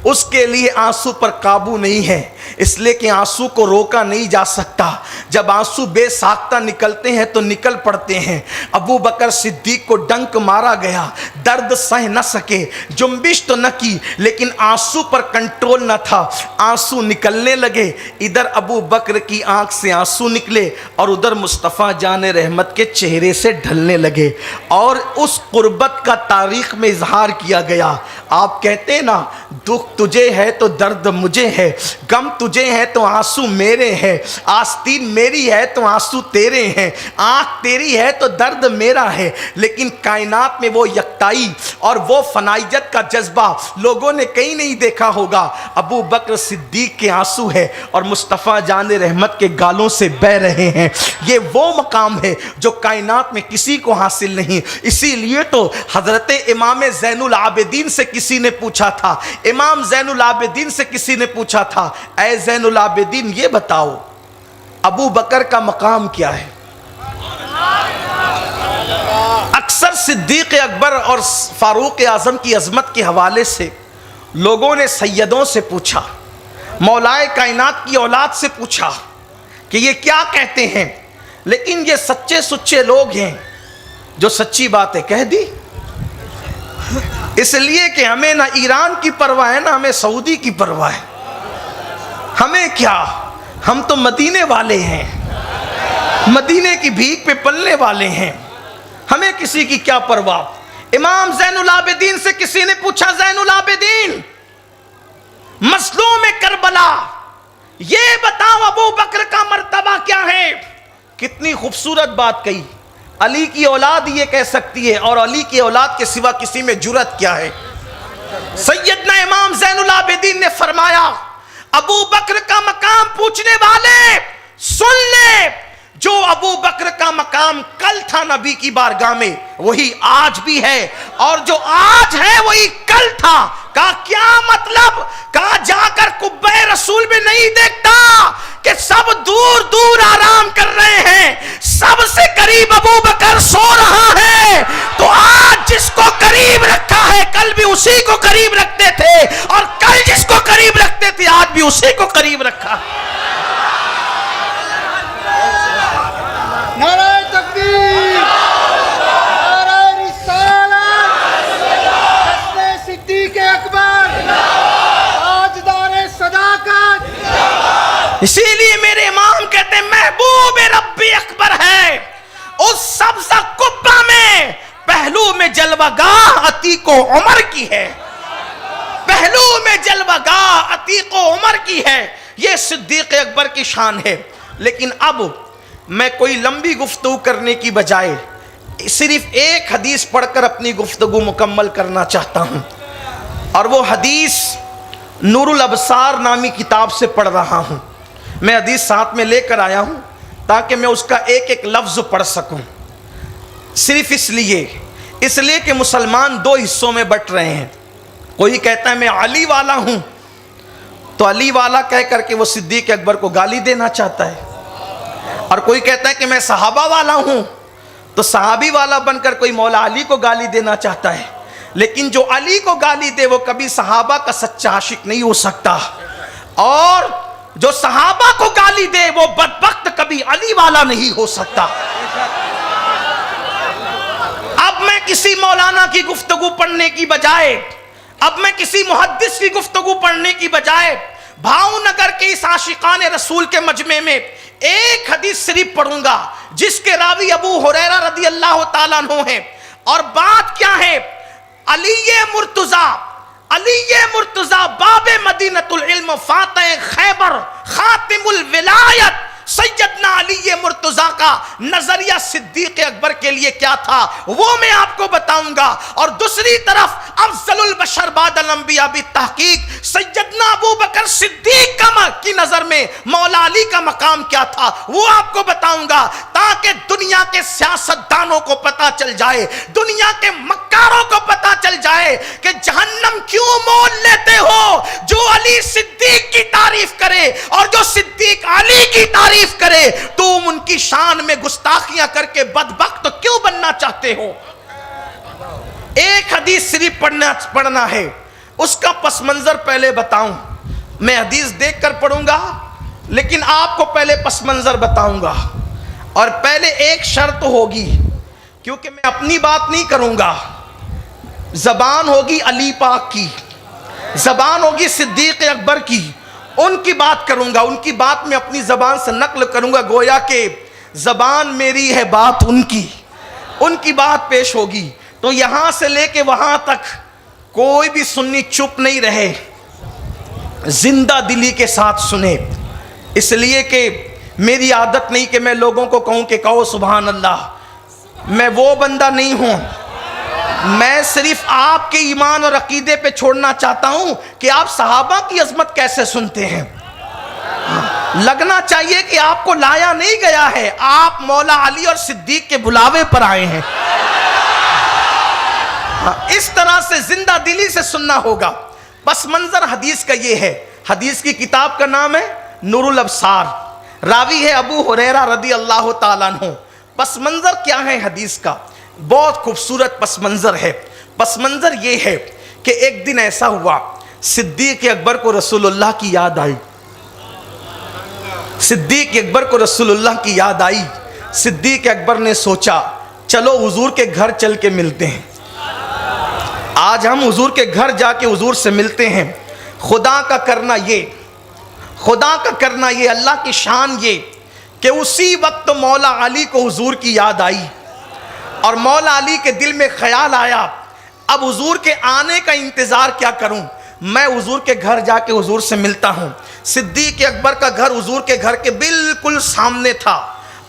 اس کے لیے آنسو پر قابو نہیں ہے، اس لیے کہ آنسو کو روکا نہیں جا سکتا۔ جب آنسو بے ساختہ نکلتے ہیں تو نکل پڑتے ہیں۔ ابو بکر صدیق کو ڈنک مارا گیا، درد سہ نہ سکے، جنبش تو نہ کی، لیکن آنسو پر کنٹرول نہ تھا، آنسو نکلنے لگے۔ ادھر ابو بکر کی آنکھ سے آنسو نکلے اور ادھر مصطفیٰ جان رحمت کے چہرے سے ڈھلنے لگے، اور اس قربت کا تاریخ میں اظہار کیا گیا۔ آپ کہتے ہیں نا، دکھ تجھے ہے تو درد مجھے ہے، غم تجھے ہے تو آنسو میرے ہیں، آستین میری ہے تو آنسو تیرے ہیں، آنکھ تیری ہے تو درد میرا ہے۔ لیکن کائنات میں وہ یکتائی اور وہ فنائیت کا جذبہ لوگوں نے کہیں نہیں دیکھا ہوگا۔ ابو بکر صدیق کے آنسو ہے اور مصطفیٰ جان رحمت کے گالوں سے بہ رہے ہیں۔ یہ وہ مقام ہے جو کائنات میں کسی کو حاصل نہیں۔ اسی لیے تو حضرت امام زین العابدین سے کسی نے پوچھا تھا، امام زین العابدین سے کسی نے پوچھا تھا، اے زین العابدین یہ بتاؤ ابو بکر کا مقام کیا ہے؟ اکثر صدیق اکبر اور فاروق اعظم کی عظمت کے حوالے سے لوگوں نے سیدوں سے پوچھا، مولائے کائنات کی اولاد سے پوچھا کہ یہ کیا کہتے ہیں، لیکن یہ سچے سچے لوگ ہیں جو سچی باتیں کہہ دی۔ اس لیے کہ ہمیں نہ ایران کی پرواہ ہے، نہ ہمیں سعودی کی پرواہ ہے، ہمیں کیا، ہم تو مدینے والے ہیں، مدینے کی بھیک پہ پلنے والے ہیں، ہمیں کسی کی کیا پرواہ۔ امام زین العابدین سے کسی نے پوچھا، زین العابدین مظلوم کربلا یہ بتاؤ ابو بکر کا مرتبہ کیا ہے؟ کتنی خوبصورت بات کہی، علی کی اولاد یہ کہہ سکتی ہے، اور علی کی اولاد کے سوا کسی میں جرأت کیا ہے؟ سیدنا امام زین العابدین نے فرمایا، ابو بکر کا مقام پوچھنے والے سن لے، جو ابو بکر کا مقام کل تھا نبی کی بارگاہ میں وہی آج بھی ہے، اور جو آج ہے وہی کل تھا۔ کہا کیا مطلب؟ کہا جا کر قبہ رسول میں نہیں دیکھتا کہ سب دور دور آرام کر رہے ہیں، سب سے قریب ابو بکر سو رہا ہے، تو آج جس کو قریب رکھا ہے کل بھی اسی کو قریب رکھتے تھے، اور کل جس کو قریب رکھتے تھے آج بھی اسی کو قریب رکھا۔ نعرہ تکبیر، نعرہ رسالت، حسن صدیق اکبر۔ اسی لیے میرے امام کہتے ہیں محبوب ربی اکبر ہے اس سبز قبہ میں، پہلو میں جلوہ گاہ عتیق و عمر کی ہے، پہلو میں جلوہ گاہ عتیق و عمر کی ہے. یہ صدیق اکبر کی شان ہے. لیکن اب میں کوئی لمبی گفتگو کرنے کی بجائے صرف ایک حدیث پڑھ کر اپنی گفتگو مکمل کرنا چاہتا ہوں، اور وہ حدیث نور الابصار نامی کتاب سے پڑھ رہا ہوں. میں حدیث ساتھ میں لے کر آیا ہوں تاکہ میں اس کا ایک ایک لفظ پڑھ سکوں. صرف اس لیے کہ مسلمان دو حصوں میں بٹ رہے ہیں. کوئی کہتا ہے میں علی والا ہوں، تو علی والا کہہ کر کے وہ صدیق اکبر کو گالی دینا چاہتا ہے. اور کوئی کہتا ہے کہ میں صحابہ والا ہوں، تو صحابی والا بن کر کوئی مولا علی کو گالی دینا چاہتا ہے. لیکن جو علی کو گالی دے وہ کبھی صحابہ کا سچا عاشق نہیں ہو سکتا، اور جو صحابہ کو گالی دے وہ بدبخت کبھی علی والا نہیں ہو سکتا. اب میں کسی مولانا کی گفتگو پڑھنے کی بجائے، اب میں کسی محدث کی گفتگو پڑھنے کی بجائے بھاؤ نگر کے اس عاشقان رسول کے مجمع میں ایک حدیث شریف پڑھوں گا جس کے راوی ابو ہریرہ رضی اللہ تعالیٰ عنہ ہیں. اور بات کیا ہے؟ علی مرتضی باب مدینۃ العلم فاتح خیبر خاتم الولایت سیدنا علی مرتضی کا نظریہ صدیق اکبر کے لیے کیا تھا وہ میں آپ کو بتاؤں گا. اور دوسری طرف افضل البشر بعد الانبیاء بالتحقیق سیدنا ابو بکر صدیق کی نظر میں مولا علی کا مقام کیا تھا وہ آپ کو بتاؤں گا، تاکہ دنیا کے سیاستدانوں کو پتا چل جائے، دنیا کے مکاروں کو پتا چل جائے کہ جہنم کیوں مول لیتے ہو. جو علی صدیق کی تعریف کرے اور جو صدیق علی کی تعریف کرے، تم ان کی شان میں گستاخیاں کر کے بدبخت کیوں بننا چاہتے ہو؟ ایک حدیث صرف پڑھنا ہے، اس کا پس منظر پہلے بتاؤں. میں حدیث دیکھ کر پڑھوں گا لیکن آپ کو پہلے پس منظر بتاؤں گا. اور پہلے ایک شرط ہوگی، کیونکہ میں اپنی بات نہیں کروں گا، زبان ہوگی علی پاک کی، زبان ہوگی صدیق اکبر کی، ان کی بات کروں گا، ان کی بات میں اپنی زبان سے نقل کروں گا، گویا کہ زبان میری ہے بات ان کی بات پیش ہوگی. تو یہاں سے لے کے وہاں تک کوئی بھی سنی چپ نہیں رہے، زندہ دلی کے ساتھ سنے. اس لیے کہ میری عادت نہیں کہ میں لوگوں کو کہوں کہ کہو سبحان اللہ، میں وہ بندہ نہیں ہوں. میں صرف آپ کے ایمان اور عقیدے پہ چھوڑنا چاہتا ہوں کہ آپ صحابہ کی عظمت کیسے سنتے ہیں. لگنا چاہیے کہ آپ کو لایا نہیں گیا ہے، آپ مولا علی اور صدیق کے بلاوے پر آئے ہیں. اس طرح سے زندہ دلی سے سننا ہوگا. پس منظر حدیث کا یہ ہے، حدیث کی کتاب کا نام ہے نور الابصار، راوی ہے ابو ہریرہ رضی اللہ تعالیٰ عنہ. پس منظر کیا ہے حدیث کا؟ بہت خوبصورت پس منظر ہے. پس منظر یہ ہے کہ ایک دن ایسا ہوا صدیق اکبر کو رسول اللہ کی یاد آئی. صدیق اکبر کو رسول اللہ کی یاد آئی. صدیق اکبر نے سوچا چلو حضور کے گھر چل کے ملتے ہیں. آج ہم حضور کے گھر جا کے حضور سے ملتے ہیں. خدا کا کرنا یہ اللہ کی شان یہ کہ اسی وقت مولا علی کو حضور کی یاد آئی اور مولا علی کے دل میں خیال آیا اب حضور کے آنے کا انتظار کیا کروں، میں حضور کے گھر جا کے حضور سے ملتا ہوں. صدیق اکبر کا گھر حضور کے گھر کے بالکل سامنے تھا،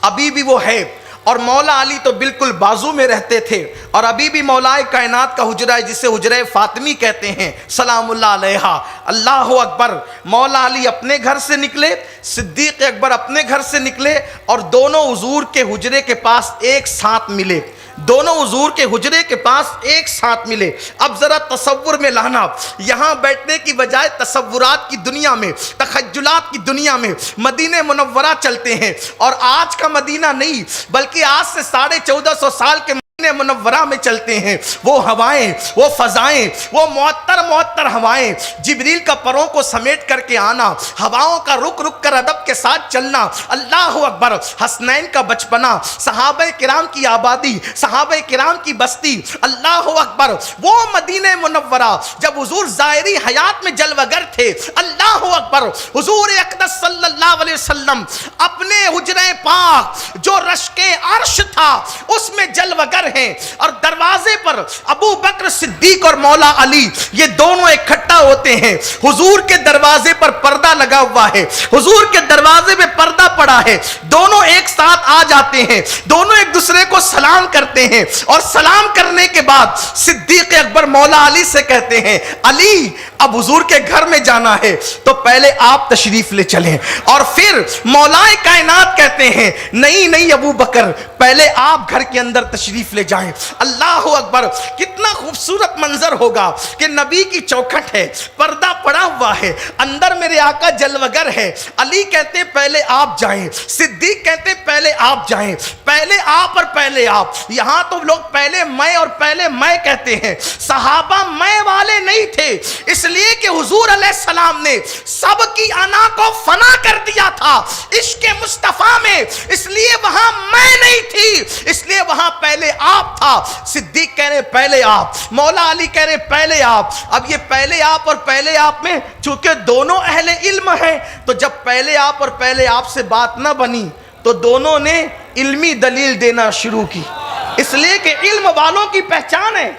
ابھی بھی وہ ہے. اور مولا علی تو بالکل بازو میں رہتے تھے، اور ابھی بھی مولا کائنات کا حجرہ ہے جسے حجرہ فاطمی کہتے ہیں سلام اللہ علیہا. اللہ اکبر. مولا علی اپنے گھر سے نکلے، صدیق اکبر اپنے گھر سے نکلے، اور دونوں حضور کے حجرے کے پاس ایک ساتھ ملے. دونوں حضور کے حجرے کے پاس ایک ساتھ ملے. اب ذرا تصور میں لانا، یہاں بیٹھنے کی بجائے تصورات کی دنیا میں، تخیلات کی دنیا میں مدینہ منورہ چلتے ہیں. اور آج کا مدینہ نہیں بلکہ آج سے 1450 سال کے منورہ میں چلتے ہیں، وہ ہوائیں، وہ فضائیں، وہ معطر ہوائیں، جبریل کا پروں کو سمیٹ کر کے آنا، ہواؤں کا رک رک کر ادب کے ساتھ چلنا، اللہ اکبر، حسنین کا بچپنا، صحابہ کرام کی آبادی، صحابہ کرام کی بستی، اللہ اکبر، وہ مدینہ منورہ جب حضور ظاہری حیات میں جلوگر تھے، اللہ اکبر، حضور اقدس صلی اللہ علیہ وسلم اپنے حجرہ پاک جو رشک عرش تھا اس میں جلوگر ہیں، اور دروازے پر ابو بکر صدیق اور مولا علی یہ دونوں اکٹھا ہوتے ہیں، حضور کے دروازے پر پردہ لگا ہوا ہے، حضور کے دروازے پہ پردہ پڑا ہے، دونوں ایک ساتھ آ جاتے ہیں، دونوں ایک دوسرے کو سلام کرتے ہیں، اور سلام کرنے کے بعد صدیق اکبر مولا علی سے کہتے ہیں علی اب حضور کے گھر میں جانا ہے تو پہلے آپ تشریف لے چلیں، اور پھر مولا کائنات کہتے ہیں نہیں ابو بکر پہلے آپ گھر کے اندر تشریف لے جائیں۔ اللہ اکبر، کتنا خوبصورت منظر ہوگا کہ نبی کی چوکھٹ ہے، پردہ پڑا ہوا ہے، اندر میرے آقا جلوگر ہے، علی کہتے ہیں پہلے آپ جائیں، صدیق کہتے ہیں پہلے آپ جائیں، پہلے آپ اور پہلے آپ، یہاں تو لوگ پہلے میں اور پہلے میں کہتے ہیں، صحابہ میں والے نہیں تھے، اس لیے کہ حضور علیہ السلام نے سب کی انا کو فنا کر دیا تھا عشق مصطفیٰ میں، اس لیے وہاں میں نہیں تھی، اس لیے وہاں پہلے آپ تھا۔ صدیق کہہ رہے پہلے آپ، مولا علی کہہ رہے پہلے آپ۔ اب یہ پہلے آپ اور پہلے آپ میں چونکہ دونوں اہل علم ہیں تو جب پہلے آپ اور پہلے آپ سے بات نہ بنی تو دونوں نے علمی دلیل دینا شروع کی، اس لیے کہ علم والوں کی پہچان ہے،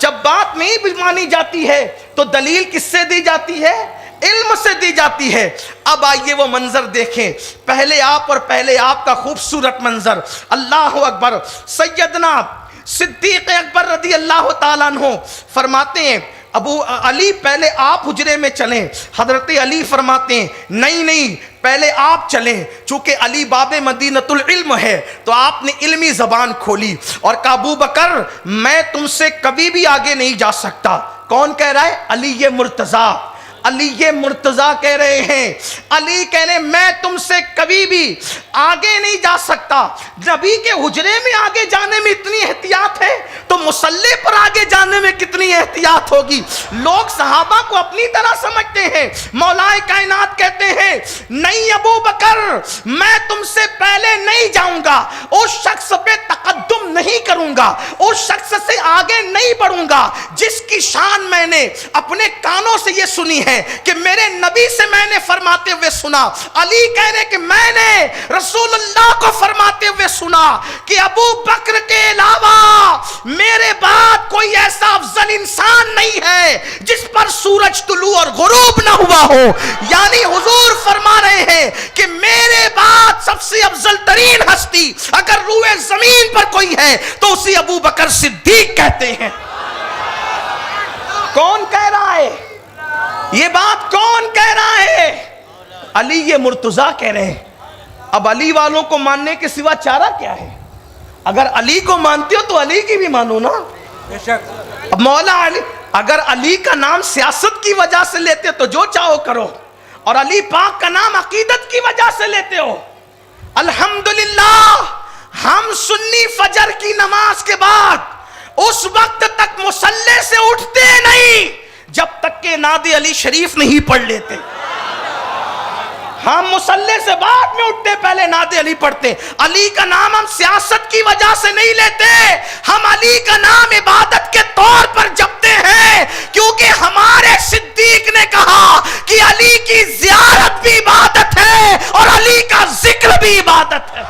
جب بات نہیں بھی مانی جاتی ہے تو دلیل کس سے دی جاتی ہے؟ علم سے دی جاتی ہے۔ اب آئیے وہ منظر دیکھیں، پہلے آپ اور پہلے آپ کا خوبصورت منظر، اللہ اکبر۔ سیدنا صدیق اکبر رضی اللہ تعالیٰ عنہ فرماتے ہیں ابو علی پہلے آپ حجرے میں چلیں، حضرت علی فرماتے ہیں نہیں پہلے آپ چلیں، چونکہ علی باب مدینۃ العلم ہے تو آپ نے علمی زبان کھولی اور کہا ابو بکر میں تم سے کبھی بھی آگے نہیں جا سکتا۔ کون کہہ رہا ہے؟ علی مرتضیٰ، علی مرتضیٰ کہہ رہے ہیں، علی کہہ رہے ہیں میں تم سے کبھی بھی آگے نہیں جا سکتا۔ نبی کے حجرے میں آگے جانے میں اتنی احتیاط ہے تو مصلی پر آگے جانے میں کتنی احتیاط ہوگی۔ لوگ صحابہ کو اپنی طرح سمجھتے ہیں، مولا کائنات کہتے ہیں نہیں ابو بکر میں تم سے پہلے نہیں جاؤں گا، اس شخص پہ تقدم نہیں کروں گا، اس شخص سے آگے نہیں بڑھوں گا جس کی شان میں نے اپنے کانوں سے یہ سنی ہے کہ میرے نبی سے میں نے فرماتے ہوئے سنا۔ علی کہہ رہے کہ میں نے رسول اللہ کو فرماتے ہوئے سنا کہ ابو بکر کے علاوہ میرے بعد کوئی ایسا افضل انسان نہیں ہے جس پر سورج طلوع اور غروب نہ ہوا ہو، یعنی حضور فرما رہے ہیں کہ میرے بعد سب سے افضل ترین ہستی اگر روئے زمین پر کوئی ہے تو اسی ابو بکر صدیق کہتے ہیں۔ کون کہہ رہا ہے یہ بات؟ کون کہہ رہا ہے؟ علی مرتضیٰ کہہ رہے ہیں۔ اب علی والوں کو ماننے کے سوا چارہ کیا ہے؟ اگر علی کو مانتے ہو تو علی کی بھی مانو نا۔ اب مولا علی اگر علی کا نام سیاست کی وجہ سے لیتے تو جو چاہو کرو، اور علی پاک کا نام عقیدت کی وجہ سے لیتے ہو۔ الحمدللہ ہم سنی فجر کی نماز کے بعد اس وقت تک مصلی سے اٹھتے نہیں جب تک کہ نعت علی شریف نہیں پڑھ لیتے۔ ہم مصلی سے بعد میں اٹھتے پہلے نعت علی پڑھتے۔ علی کا نام ہم سیاست کی وجہ سے نہیں لیتے، ہم علی کا نام عبادت کے طور پر جپتے ہیں، کیونکہ ہمارے صدیق نے کہا کہ علی کی زیارت بھی عبادت ہے اور علی کا ذکر بھی عبادت ہے۔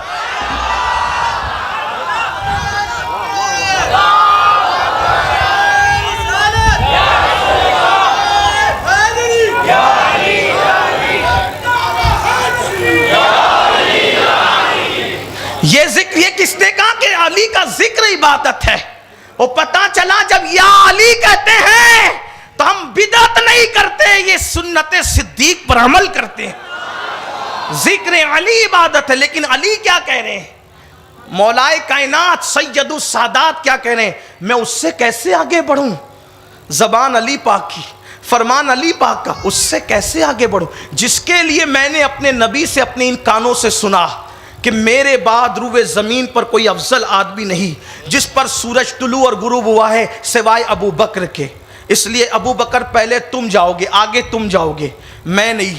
یہ ذکر، یہ کس نے کہا کہ علی کا ذکر عبادت ہے؟ وہ پتہ چلا جب یا علی کہتے ہیں تو ہم بدعت نہیں کرتے، یہ سنت صدیق پر عمل کرتے ہیں۔ ذکر علی عبادت ہے، لیکن علی کیا کہہ رہے ہیں؟ مولا کائنات سید السادات کیا کہہ رہے ہیں؟ میں اس سے کیسے آگے بڑھوں؟ زبان علی پاک کی، فرمان علی پاک کا، اس سے کیسے آگے بڑھوں جس کے لیے میں نے اپنے نبی سے اپنے ان کانوں سے سنا کہ میرے بعد روئے زمین پر کوئی افضل آدمی نہیں جس پر سورج طلوع اور غروب ہوا ہے سوائے ابو بکر کے، اس لیے ابو بکر پہلے تم جاؤ گے، آگے تم جاؤ گے، میں نہیں۔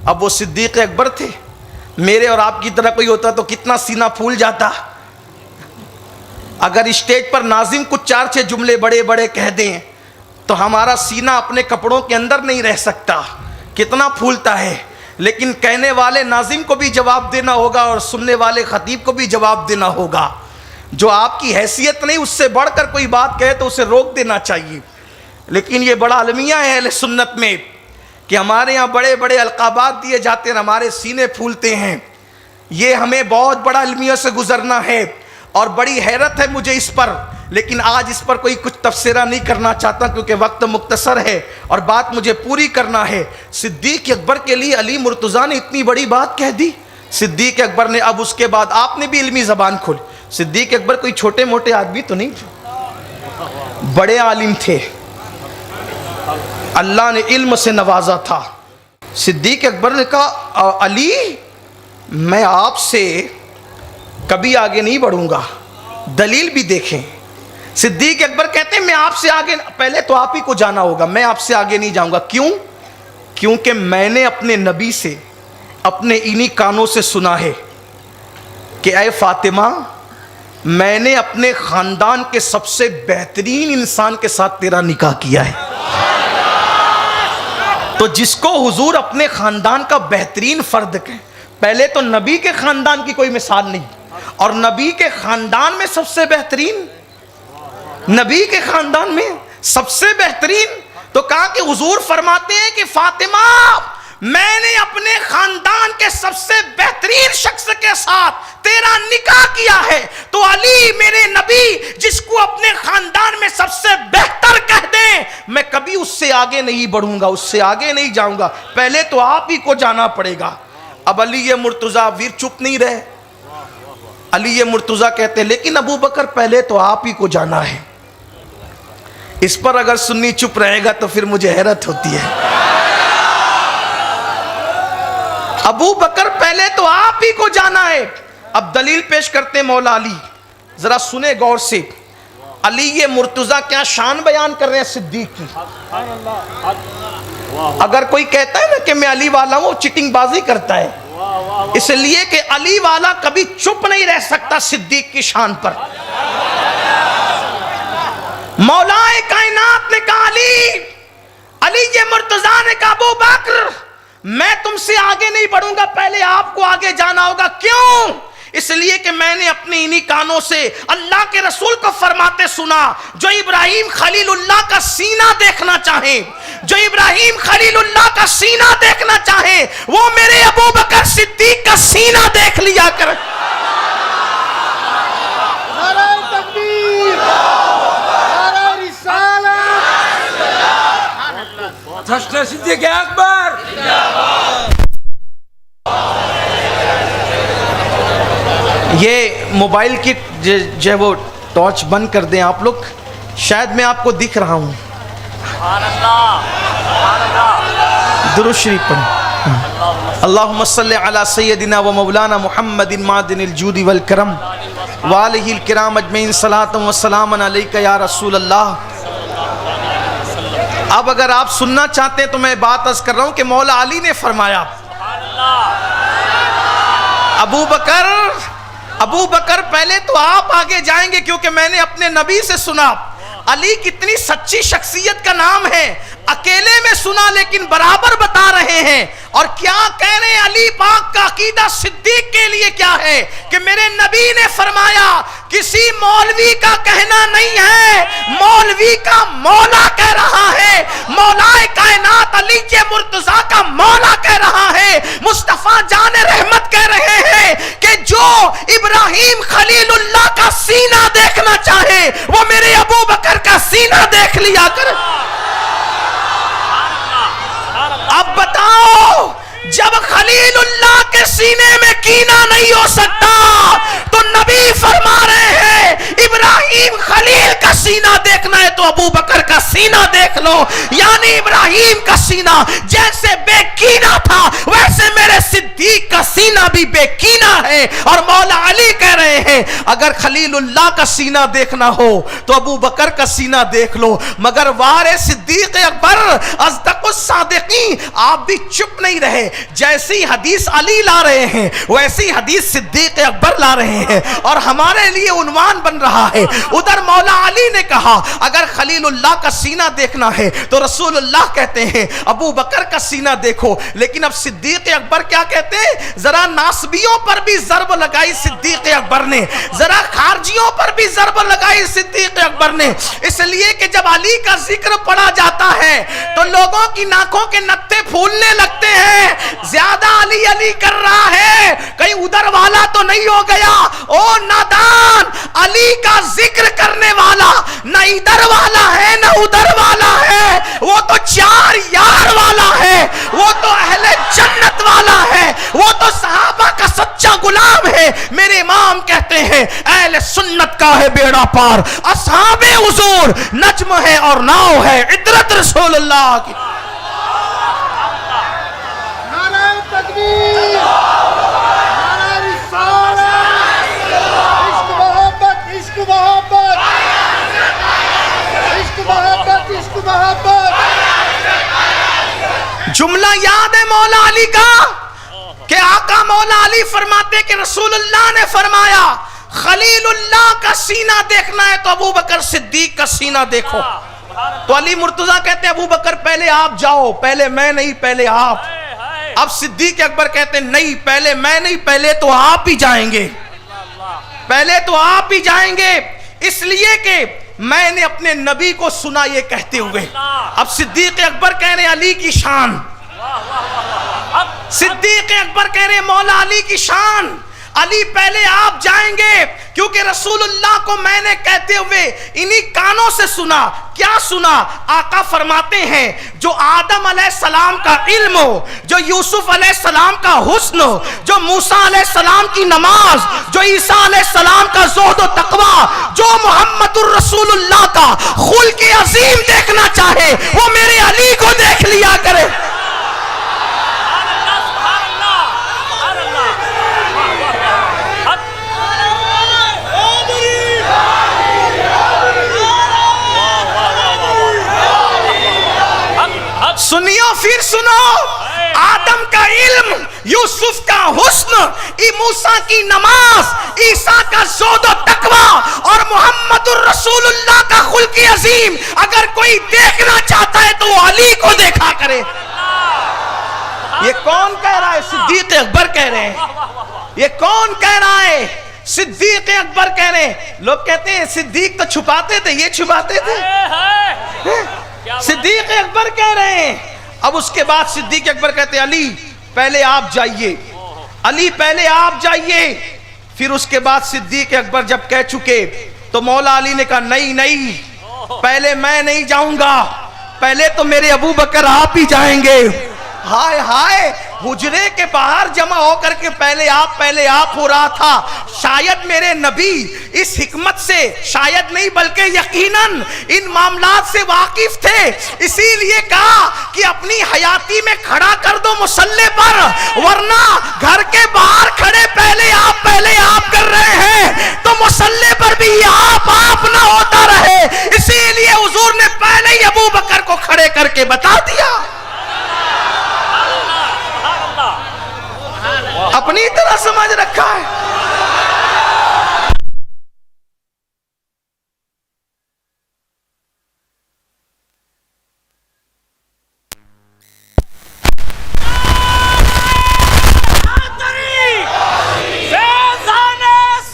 اب وہ صدیق اکبر تھے، میرے اور آپ کی طرح کوئی ہوتا تو کتنا سینہ پھول جاتا۔ اگر اسٹیج پر ناظم کچھ 4-6 جملے بڑے بڑے کہہ دیں تو ہمارا سینہ اپنے کپڑوں کے اندر نہیں رہ سکتا، کتنا پھولتا ہے۔ لیکن کہنے والے ناظم کو بھی جواب دینا ہوگا اور سننے والے خطیب کو بھی جواب دینا ہوگا۔ جو آپ کی حیثیت نہیں اس سے بڑھ کر کوئی بات کہے تو اسے روک دینا چاہیے۔ لیکن یہ بڑا المیہ ہے اہل سنت میں کہ ہمارے یہاں بڑے بڑے القابات دیے جاتے ہیں، ہمارے سینے پھولتے ہیں۔ یہ ہمیں بہت بڑا المیہ سے گزرنا ہے اور بڑی حیرت ہے مجھے اس پر، لیکن آج اس پر کوئی کچھ تبصرہ نہیں کرنا چاہتا کیونکہ وقت مختصر ہے اور بات مجھے پوری کرنا ہے۔ صدیق اکبر کے لیے علی مرتضیٰ نے اتنی بڑی بات کہہ دی۔ صدیق اکبر نے اب اس کے بعد آپ نے بھی علمی زبان کھول۔ صدیق اکبر کوئی چھوٹے موٹے آدمی تو نہیں تھے، بڑے عالم تھے، اللہ نے علم سے نوازا تھا۔ صدیق اکبر نے کہا علی میں آپ سے کبھی آگے نہیں بڑھوں گا، دلیل بھی دیکھیں۔ صدیق اکبر کہتے ہیں میں آپ سے آگے، پہلے تو آپ ہی کو جانا ہوگا، میں آپ سے آگے نہیں جاؤں گا۔ کیوں؟ کیونکہ میں نے اپنے نبی سے اپنے انہی کانوں سے سنا ہے کہ اے فاطمہ میں نے اپنے خاندان کے سب سے بہترین انسان کے ساتھ تیرا نکاح کیا ہے۔ تو جس کو حضور اپنے خاندان کا بہترین فرد کہیں، پہلے تو نبی کے خاندان کی کوئی مثال نہیں، اور نبی کے خاندان میں سب سے بہترین، نبی کے خاندان میں سب سے بہترین، تو کہا کہ حضور فرماتے ہیں کہ فاطمہ میں نے اپنے خاندان کے سب سے بہترین شخص کے ساتھ تیرا نکاح کیا ہے۔ تو علی میرے نبی جس کو اپنے خاندان میں سب سے بہتر کہہ دیں، میں کبھی اس سے آگے نہیں بڑھوں گا، اس سے آگے نہیں جاؤں گا، پہلے تو آپ ہی کو جانا پڑے گا۔ اب علی مرتضیٰ ویر چپ نہیں رہے، علی مرتضیٰ کہتے ہیں لیکن ابو بکر پہلے تو آپ ہی کو جانا ہے۔ اس پر اگر سنی چپ رہے گا تو پھر مجھے حیرت ہوتی ہے۔ ابو بکر پہلے تو آپ ہی کو جانا ہے۔ اب دلیل پیش کرتے ہیں مولا علی، ذرا سنیں غور سے۔ علی مرتضیٰ کیا شان بیان کر رہے ہیں صدیق کی۔ اگر کوئی کہتا ہے نا کہ میں علی والا ہوں، وہ چٹنگ بازی کرتا ہے، اس لیے کہ علی والا کبھی چپ نہیں رہ سکتا صدیق کی شان پر۔ مولا کائنات نے کہا علی مرتضیٰ نے کہا ابو بکر میں تم سے آگے نہیں بڑھوں گا، پہلے آپ کو آگے جانا ہوگا۔ کیوں؟ اس لیے کہ میں نے اپنے انہی کانوں سے اللہ کے رسول کو فرماتے سنا، جو ابراہیم خلیل اللہ کا سینہ دیکھنا چاہے، جو ابراہیم خلیل اللہ کا سینہ دیکھنا چاہے وہ میرے ابو بکر صدیق کا سینہ دیکھ لیا کر۔ نعرہ تکبیر، نعرہ رسالت، حضرت صدیق اکبر۔ یہ موبائل کی جو ہے وہ ٹارچ بند کر دیں آپ لوگ، شاید میں آپ کو دکھ رہا ہوں۔ درود شریف پڑھیں۔ اللہم صلی علی سیدنا و مولانا محمد معدن الجود والکرم وآلہ الکرام اجمعین، صلاۃ و سلام علیکہ یا رسول اللہ۔ اب اگر آپ سننا چاہتے ہیں تو میں بات عرض کر رہا ہوں کہ مولا علی نے فرمایا ابو بکر پہلے تو آپ آگے جائیں گے کیونکہ میں نے اپنے نبی سے سنا۔ علی کتنی سچی شخصیت کا نام ہے، اکیلے میں سنا لیکن برابر بتا رہے ہیں۔ اور کیا کہہ رہے ہیں علی پاک کا عقیدہ صدیق کے لیے کیا ہے کہ میرے نبی نے فرمایا کسی مولوی کا کہنا نہیں ہے، مولوی کا مولا کہہ رہا ہے، مولا کائنات علی مرتضیٰ کا مولا کہہ رہا ہے۔ مصطفیٰ جان رحمت کہہ رہے ہیں کہ جو ابراہیم خلیل اللہ کا سینہ دیکھنا چاہے وہ میرے ابو بکر کا سینہ دیکھ لیا کر۔ اب بتاؤ جب خلیل اللہ کے سینے میں کینہ نہیں ہو سکتا تو نبی فرما رہے ہیں ابراہیم خلیل کا سینہ دیکھنا ہے تو تو ابو بکر کا سینہ دیکھ لو، یعنی ابراہیم کا سینہ جیسے بے کینہ تھا ویسے میرے صدیق کا سینہ بھی بے کینہ ہے۔ اور مولا علی کہہ رہے ہیں اگر خلیل اللہ کا سینہ دیکھنا ہو تو ابو بکر کا سینہ دیکھ لو، مگر وارث صدیق اکبر اصدق الصادقین آپ بھی چپ نہیں رہے، جیسی حدیث علی لا رہے ہیں ویسی حدیث صدیق اکبر لا رہے ہیں، اور ہمارے لیے عنوان بن رہا ہے۔ ادھر مولا علی نے کہا اگر خلیل اللہ کا سینہ دیکھنا ہے تو رسول اللہ کہتے ہیں ابو بکر کا سینہ دیکھو، لیکن اب صدیق اکبر کیا کہتے ہیں؟ ذرا ناسبیوں پر بھی ضرب لگائی صدیق اکبر نے، ذرا خارجیوں پر بھی ضرب لگائی صدیق اکبر نے، اس لیے کہ جب علی کا ذکر پڑھا جاتا ہے تو لوگوں کی ناکوں کے نتے پھولنے لگتے ہیں، زیادہ علی علی کر رہا ہے، کہیں ادھر والا تو نہیں ہو گیا۔ او نادان، علی کا ذکر کرنے والا نہ ادھر والا ہے نہ ادھر والا ہے، وہ تو چار یار والا ہے، وہ تو اہل جنت والا ہے، وہ تو صحابہ کا سچا غلام ہے۔ میرے امام کہتے ہیں اہل سنت کا ہے بیڑا پار، اصحاب حضور نجم ہے اور ناؤ ہے، عطرت رسول اللہ کی۔ نعرہ تکبیر، نعرہ رسالت، عشق محبت، عشق محبت، عشق محبت، عشق محبت۔ جملہ یاد ہے مولا علی کا کہ آقا مولا علی فرماتے کہ رسول اللہ نے فرمایا خلیل اللہ کا سینہ دیکھنا ہے تو ابو بکر صدیق کا سینہ دیکھو۔ تو علی مرتضیٰ کہتے ہیں ابو بکر پہلے آپ جاؤ، پہلے میں نہیں پہلے آپ۔ اب صدیق اکبر کہتے ہیں نہیں پہلے میں نہیں پہلے تو آپ ہی جائیں گے، پہلے تو آپ ہی جائیں گے، اس لیے کہ میں نے اپنے نبی کو سنا یہ کہتے ہوئے۔ اب صدیق اکبر کہہ رہے علی کی شان، صدیق اکبر کہہ رہے مولا علی کی شان، علی پہلے آپ جائیں گے، کیونکہ رسول اللہ کو میں نے کہتے ہوئے انہی کانوں سے سنا۔ کیا سنا؟ آقا فرماتے ہیں جو آدم علیہ السلام کا علم ہو، جو یوسف علیہ السلام کا حسن ہو، جو موسیٰ علیہ السلام کی نماز، جو عیسیٰ علیہ السلام کا زہد و تقوی، جو محمد الرسول اللہ کا خلق عظیم دیکھنا چاہے وہ میرے علی کو دیکھ لیا کرے۔ سنیو پھر سنو، آدم کا علم، یوسف کا حسن، موسیٰ کی نماز، عیسیٰ کا زہد و تقوی اور محمد الرسول اللہ کا خلق عظیم اگر کوئی دیکھنا چاہتا ہے تو وہ علی کو دیکھا کرے۔ یہ کون کہہ رہا ہے؟ صدیق اکبر کہہ رہے ہیں۔ یہ کون کہہ رہا ہے؟ صدیق اکبر کہہ رہے ہیں۔ لوگ کہتے ہیں صدیق تو چھپاتے تھے، یہ چھپاتے تھے؟ صدیق اکبر کہہ رہے ہیں۔ اب اس کے بعد صدیق اکبر کہتے ہیں علی پہلے آپ جائیے، علی پہلے آپ جائیے۔ پھر اس کے بعد صدیق اکبر جب کہہ چکے تو مولا علی نے کہا نہیں نہیں پہلے میں نہیں جاؤں گا، پہلے تو میرے ابو بکر آپ ہی جائیں گے۔ ہائے ہائے، حجرے کے باہر جمع ہو کر کے پہلے آپ ہو رہا تھا۔ شاید میرے نبی اس حکمت سے شاید نہیں بلکہ یقیناً ان معاملات سے واقف تھے، اسی لیے کہا کہ اپنی حیاتی میں کھڑا کر دو مصلی پر، ورنہ گھر کے باہر کھڑے پہلے آپ کر رہے ہیں تو مصلی پر بھی آپ نہ ہوتا رہے، اسی لیے حضور نے پہلے ہی ابو بکر کو کھڑے کر کے بتا دیا۔ اپنی طرح سمجھ رکھا ہے۔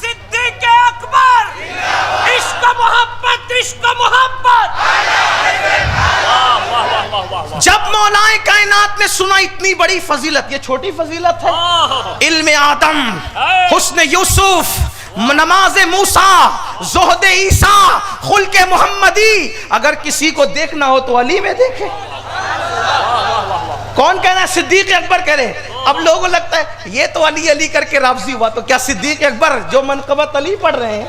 صدیق اکبر، عشق محبت، عشق محبت۔ جب مولا کائنات نے سنا اتنی بڑی فضیلت، یہ چھوٹی فضیلت ہے، علم آدم، حسن یوسف، نماز موسیٰ، زہد عیسیٰ، خلق محمدی، اگر کسی کو دیکھنا ہو تو علی میں دیکھے۔ کون کہنا ہے؟ صدیق اکبر کہہ رہے۔ اب لوگوں لگتا ہے یہ تو علی علی کر کے رافضی ہوا، تو کیا صدیق اکبر جو منقبت علی پڑھ رہے ہیں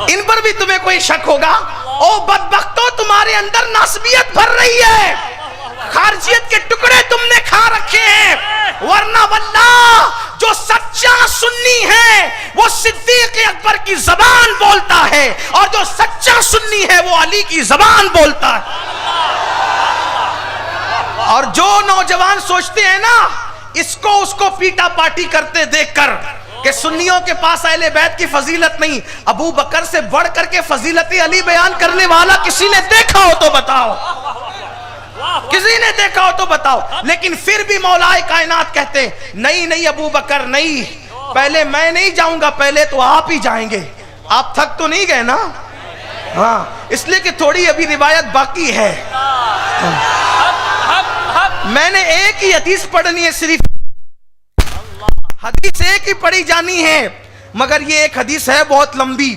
ان پر بھی تمہیں کوئی شک ہوگا؟ او بدبختو تمہارے اندر ناسبیت بھر رہی ہے، خارجیت کے ٹکڑے تم نے کھا رکھے ہیں، ورنہ واللہ جو سچا سنی ہے وہ صدیق اکبر کی زبان بولتا ہے، اور جو سچا سنی ہے وہ علی کی زبان بولتا ہے۔ اور جو نوجوان سوچتے ہیں نا اس کو پیٹا پاٹی کرتے دیکھ کر کہ سنیوں کے پاس اہل بیت کی فضیلت نہیں، ابو بکر سے بڑھ کر کے فضیلت علی بیان کرنے والا کسی نے دیکھا ہو تو بتاؤ، کسی نے دیکھا ہو تو بتاؤ۔ لیکن پھر بھی مولا کائنات کہتے ہیں نہیں ابو بکر نہیں، پہلے میں نہیں جاؤں گا، پہلے تو آپ ہی جائیں گے۔ آپ تھک تو نہیں گئے نا؟ ہاں، اس لیے کہ تھوڑی ابھی روایت باقی ہے۔ میں نے ایک ہی حدیث پڑھنی ہے، صرف حدیث ایک ہی پڑھی جانی ہے، مگر یہ ایک حدیث ہے بہت لمبی،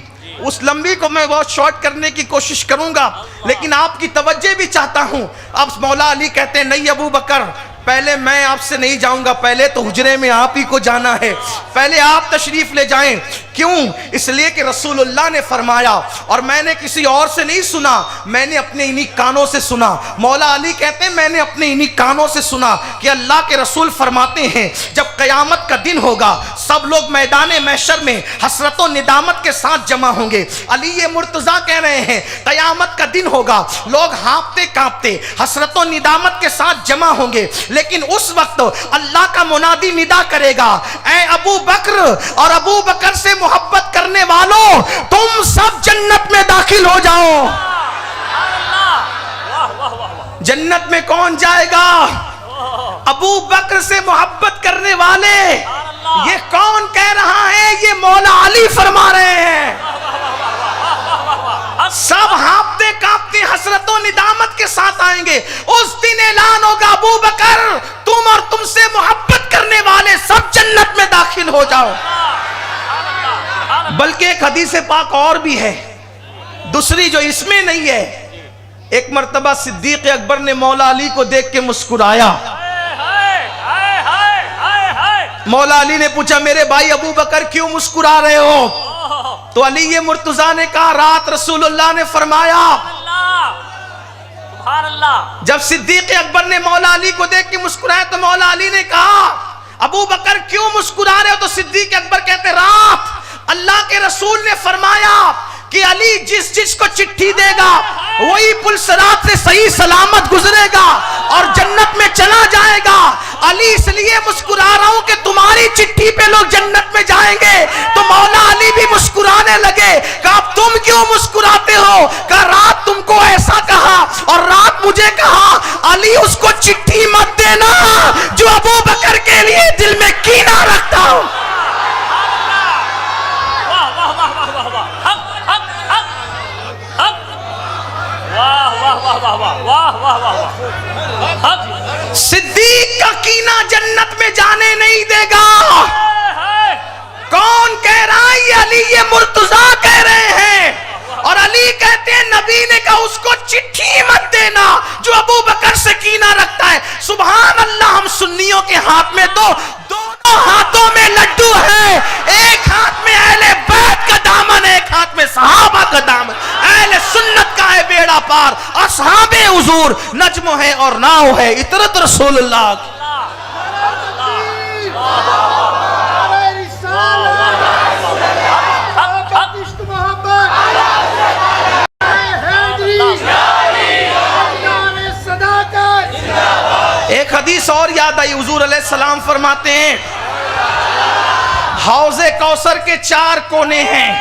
اس لمبی کو میں بہت شارٹ کرنے کی کوشش کروں گا، لیکن آپ کی توجہ بھی چاہتا ہوں۔ اب مولا علی کہتے ہیں نہیں ابو بکر، پہلے میں آپ سے نہیں جاؤں گا، پہلے تو حجرے میں آپ ہی کو جانا ہے، پہلے آپ تشریف لے جائیں۔ کیوں؟ اس لیے کہ رسول اللہ نے فرمایا، اور میں نے کسی اور سے نہیں سنا، میں نے اپنے انہی کانوں سے سنا۔ مولا علی کہتے ہیں میں نے اپنے انہی کانوں سے سنا کہ اللہ کے رسول فرماتے ہیں جب قیامت کا دن ہوگا سب لوگ میدان محشر میں حسرت و ندامت کے ساتھ جمع ہوں گے۔ علی مرتضیٰ کہہ رہے ہیں قیامت کا دن ہوگا، لوگ ہانپتے کانپتے حسرت و ندامت کے ساتھ جمع ہوں گے، لیکن اس وقت اللہ کا منادی ندا کرے گا، اے ابو بکر اور ابو بکر سے محبت کرنے والوں تم سب جنت میں داخل ہو جاؤ۔ جنت میں کون جائے گا؟ ابو بکر سے محبت کرنے والے۔ یہ کون کہہ رہا ہے؟ یہ مولا علی فرما رہے ہیں۔ سب ہانپتے کانپتے حسرت و ندامت کے ساتھ آئیں گے، اس دن اعلان ہوگا ابو بکر تم اور تم سے محبت کرنے والے سب جنت میں داخل ہو جاؤ۔ بلکہ ایک حدیث پاک اور بھی ہے، دوسری جو اس میں نہیں ہے۔ ایک مرتبہ صدیق اکبر نے مولا علی کو دیکھ کے مسکرایا۔ مولا علی نے پوچھا میرے بھائی ابو بکر کیوں مسکرا رہے ہو؟ تو علی مرتضیٰ نے کہا رات رسول اللہ نے فرمایا۔ جب صدیق اکبر نے مولا علی کو دیکھ کے مسکرایا تو مولا علی نے کہا ابو بکر کیوں مسکرا رہے ہو؟ تو صدیق اکبر کہتے رات اللہ کے رسول نے فرمایا کہ علی جس کو چٹھی دے گا وہی پل صراط سے صحیح سلامت گزرے گا اور جنت میں چلا جائے گا۔ علی اس لیے مسکرا رہا ہوں کہ تمہاری چٹھی پہ لوگ جنت میں جائیں گے۔ تو مولا علی بھی مسکرانے لگے، کہا تم کیوں مسکراتے ہو؟ کہا رات تم کو ایسا کہا اور رات مجھے کہا علی اس کو چٹھی مت دینا جو ابو بکر کے لیے دل میں کینہ رکھتا ہوں۔ صدیق کا کینہ جنت میں جانے نہیں دے گا۔ کون کہہ رہا ہے؟ یہ علی مرتضیٰ کہہ رہے ہیں، اور علی کہتے ہیں نبی نے کہا اس کو چٹھی مت دینا جو ابو بکر سے کینہ رکھتا ہے۔ سبحان اللہ، ہم سنیوں کے ہاتھ میں تو دونوں ہاتھوں میں لڈو ہے، ایک ہاتھ میں اہل بیت کا دامن ہے، ایک ہاتھ میں صحابہ کا دامن۔ اہل سنت کا ہے بیڑا پار، اصحاب حضور نجم ہے اور ناؤ ہے اطرت رسول اللہ۔ ایک حدیث اور یاد آئی، حضور علیہ السلام فرماتے ہیں حوض کوثر کے 4 کونے ہیں،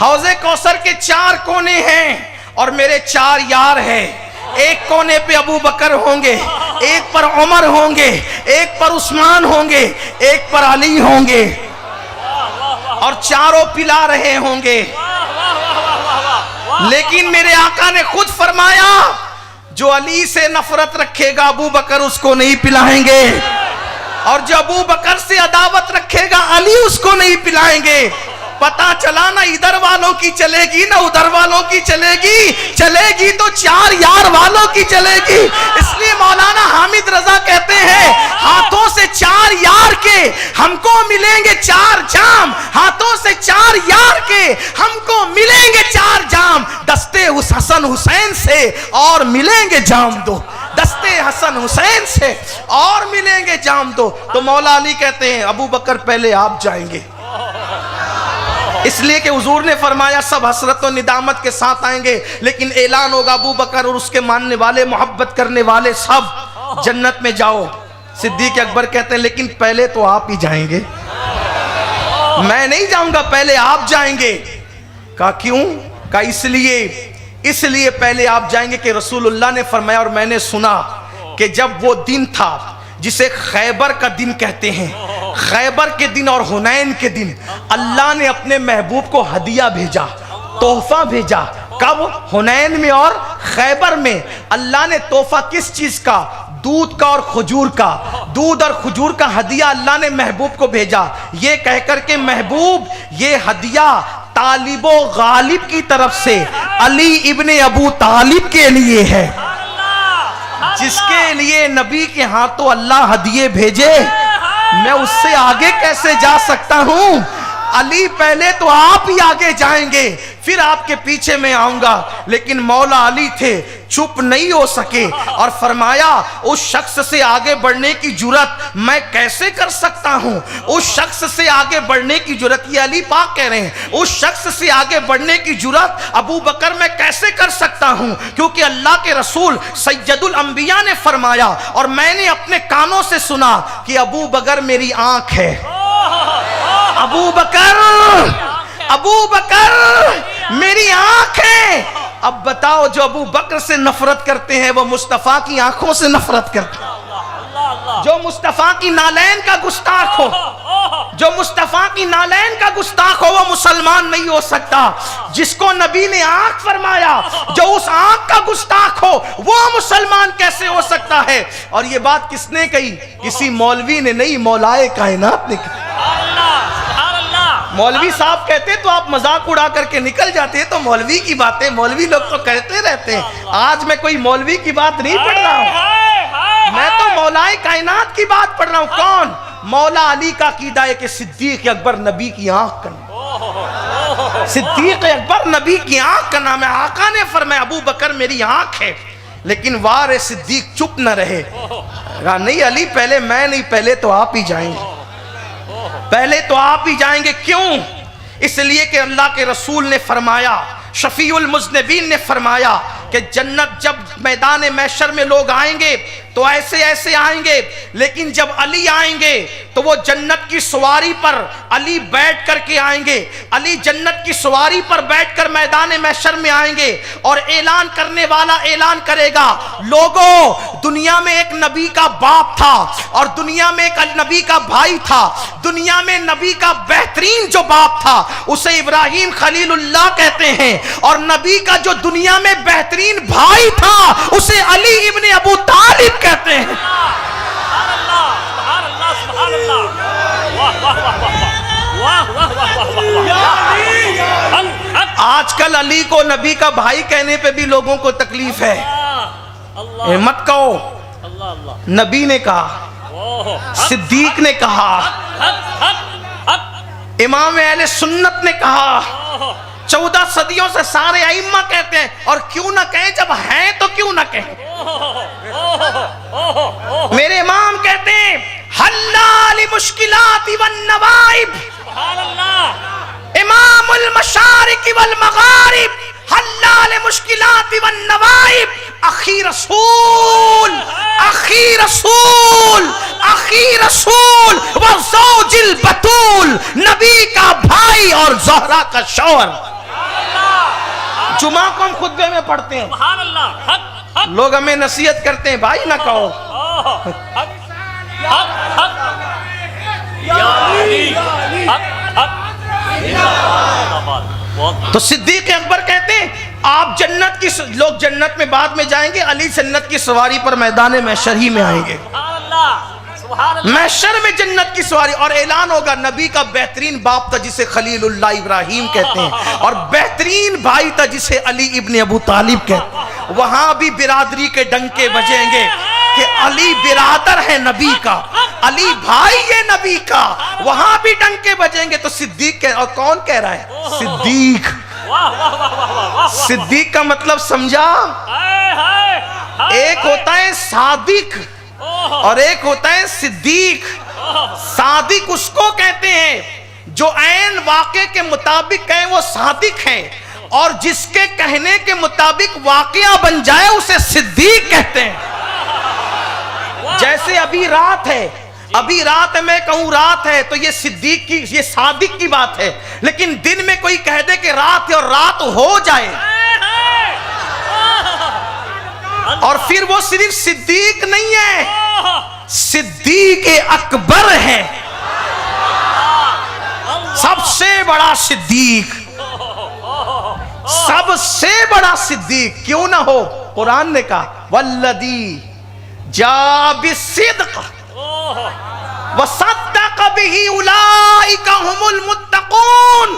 حوض کوثر کے 4 کونے ہیں اور میرے 4 یار ہیں۔ ایک کونے پہ ابو بکر ہوں گے، ایک پر عمر ہوں گے، ایک پر عثمان ہوں گے، ایک پر علی ہوں گے، اور چاروں پلا رہے ہوں گے۔ لیکن میرے آقا نے خود فرمایا جو علی سے نفرت رکھے گا ابو بکر اس کو نہیں پلائیں گے، اور جو ابو بکر سے عداوت رکھے گا علی اس کو نہیں پلائیں گے۔ پتا چلا نہ ادھر والوں کی چلے گی نہ ادھر والوں کی چلے گی تو 4 یار والوں کی چلے گی۔ اس لیے مولانا حامد رضا کہتے ہیں ہاتھوں سے 4 یار کے ہم کو ملیں گے 4 جام، ہاتھوں سے 4 یار کے ہم کو ملیں گے 4 جام دستے حسن حسین سے اور ملیں گے جام دو دستے حسن حسین سے اور ملیں گے جام دو. تو مولا علی کہتے ہیں ابو بکر پہلے آپ جائیں گے, اس لیے کہ حضور نے فرمایا سب حسرت و ندامت کے ساتھ آئیں گے, لیکن اعلان ہوگا ابو بکر اور اس کے ماننے والے محبت کرنے والے سب جنت میں جاؤ. صدیق اکبر کہتے ہیں لیکن پہلے تو آپ ہی جائیں گے, میں نہیں جاؤں گا, پہلے آپ جائیں گے. کہا کیوں؟ کہا اس لیے پہلے آپ جائیں گے کہ رسول اللہ نے فرمایا اور میں نے سنا کہ جب وہ دن تھا جسے خیبر کا دن کہتے ہیں, خیبر کے دن اور حنین کے دن اللہ نے اپنے محبوب کو ہدیہ بھیجا, تحفہ بھیجا. کب؟ حنین میں اور خیبر میں. اللہ نے تحفہ کس چیز کا؟ دودھ کا اور کھجور کا. دودھ اور کھجور کا ہدیہ اللہ نے محبوب کو بھیجا, یہ کہہ کر کہ محبوب یہ ہدیہ طالب و غالب کی طرف سے علی ابن ابو طالب کے لیے ہے, جس کے لیے نبی کے ہاتھوں اللہ ہدیے بھیجے, میں اس سے آگے کیسے جا سکتا ہوں؟ علی پہلے تو آپ ہی آگے جائیں گے, پھر آپ کے پیچھے میں آؤں گا. لیکن مولا علی تھے, چپ نہیں ہو سکے اور فرمایا اس شخص سے آگے بڑھنے کی جرات میں کیسے کر سکتا ہوں؟ اس شخص سے آگے بڑھنے کی جرات, یہ علی پاک کہہ رہے ہیں, اس شخص سے آگے بڑھنے کی جرات ابو بکر میں کیسے کر سکتا ہوں؟ کیونکہ اللہ کے رسول سید الانبیاء نے فرمایا اور میں نے اپنے کانوں سے سنا کہ ابو بکر میری آنکھ ہے. ابو بکر میری آنکھ ہے. اب بتاؤ جو ابو بکر سے نفرت کرتے ہیں وہ مصطفیٰ کی آنکھوں سے نفرت کرتے ہیں. جو مصطفیٰ کی نالین کا گستاخ ہو, جو مصطفیٰ کی نالین کا گستاخ ہو وہ مسلمان نہیں ہو سکتا. جس کو نبی نے آنکھ فرمایا, جو اس آنکھ کا گستاخ ہو وہ مسلمان کیسے ہو سکتا ہے؟ اور یہ بات کس نے کہی؟ کسی مولوی نے نہیں, مولائے کائنات نے کہی. مولوی صاحب کہتے تو آپ مذاق اڑا کر کے نکل جاتے, تو مولوی کی باتیں مولوی لوگ تو کہتے رہتے ہیں. آج میں کوئی مولوی کی بات نہیں پڑھ رہا ہوں, میں تو مولائے کائنات کی بات پڑھ رہا ہوں. کون؟ مولا علی کا عقیدہ ہے کہ صدیق اکبر نبی کی آنکھ کا نام, صدیق اکبر نبی کی آنکھ کا نام ہے. آقا نے فرمایا ابو بکر میری آنکھ ہے. لیکن وار صدیق چپ نہ رہے, کہا نہیں علی پہلے میں نہیں, پہلے تو آپ ہی جائیں گے, پہلے تو آپ ہی جائیں گے. کیوں؟ اس لیے کہ اللہ کے رسول نے فرمایا, شفیع المذنبین نے فرمایا کہ جنت جب میدان محشر میں لوگ آئیں گے تو ایسے ایسے آئیں گے, لیکن جب علی آئیں گے تو وہ جنت کی سواری پر علی بیٹھ کر کے آئیں گے. علی جنت کی سواری پر بیٹھ کر میدان محشر میں آئیں گے اور اعلان کرنے والا اعلان کرے گا, لوگوں دنیا میں ایک نبی کا باپ تھا اور دنیا میں ایک نبی کا بھائی تھا. دنیا میں نبی کا بہترین جو باپ تھا اسے ابراہیم خلیل اللہ کہتے ہیں, اور نبی کا جو دنیا میں بہترین بھائی تھا اسے علی ابن ابو طالب کہتے ہیں. آج کل علی کو نبی کا بھائی کہنے پہ بھی لوگوں کو تکلیف ہے. مت کہو, نبی نے کہا, صدیق نے کہا, امام اہل سنت نے کہا, 14 صدیوں سے سارے ائمہ کہتے ہیں, اور کیوں نہ کہیں, جب ہیں تو کیوں نہ کہیں. میرے امام کہتے ہیں حلال مشکلات والنوائب, امام المشارق والمغارب, حلال مشکلات والنوائب, اخی رسول, اخی رسول, اخی رسول وزوج البتول, نبی کا بھائی اور زہرا کا شوہر. جمعہ کو ہم خطبے میں پڑھتے ہیں, لوگ ہمیں نصیحت کرتے ہیں بھائی نہ کہو. تو صدیق اکبر کہتے ہیں آپ جنت کی, لوگ جنت میں بعد میں جائیں گے, علی جنت کی سواری پر میدان محشر ہی میں آئیں گے, محشر میں جنت کی سواری. اور اعلان ہوگا نبی کا بہترین باپ تھا جسے خلیل اللہ ابراہیم کہتے ہیں, اور بہترین بھائی تھا جسے علی ابن ابو طالب کہتے ہیں. وہاں بھی برادری کے ڈنکے بجیں گے کہ علی برادر ہے نبی کا, علی بھائی ہے نبی کا, وہاں بھی ڈنکے بجیں گے. تو صدیق اور کون کہہ رہا ہے؟ صدیق۔ واہ واہ واہ واہ واہ واہ۔ صدیق کا مطلب سمجھا؟ ہائے ہائے ہائے۔ ایک ہوتا ہے صادق اور ایک ہوتا ہے صدیق۔ صادق اس کو کہتے ہیں جو عین واقعے کے مطابق کہے وہ صادق ہے، اور جس کے کہنے کے مطابق واقعہ بن جائے اسے صدیق کہتے ہیں۔ جیسے ابھی رات ہے، ابھی رات ہے، میں کہوں رات ہے تو یہ صدیق کی، یہ صادق کی بات ہے، لیکن دن میں کوئی کہہ دے کہ رات ہے اور رات ہو جائے اور پھر وہ صرف صدیق نہیں ہے، صدیق اکبر ہے، سب سے بڑا صدیق، سب سے بڑا صدیق کیوں نہ ہو؟ قرآن نے کہا والذی جاء بالصدق وصدق به اولئک هم المتقون،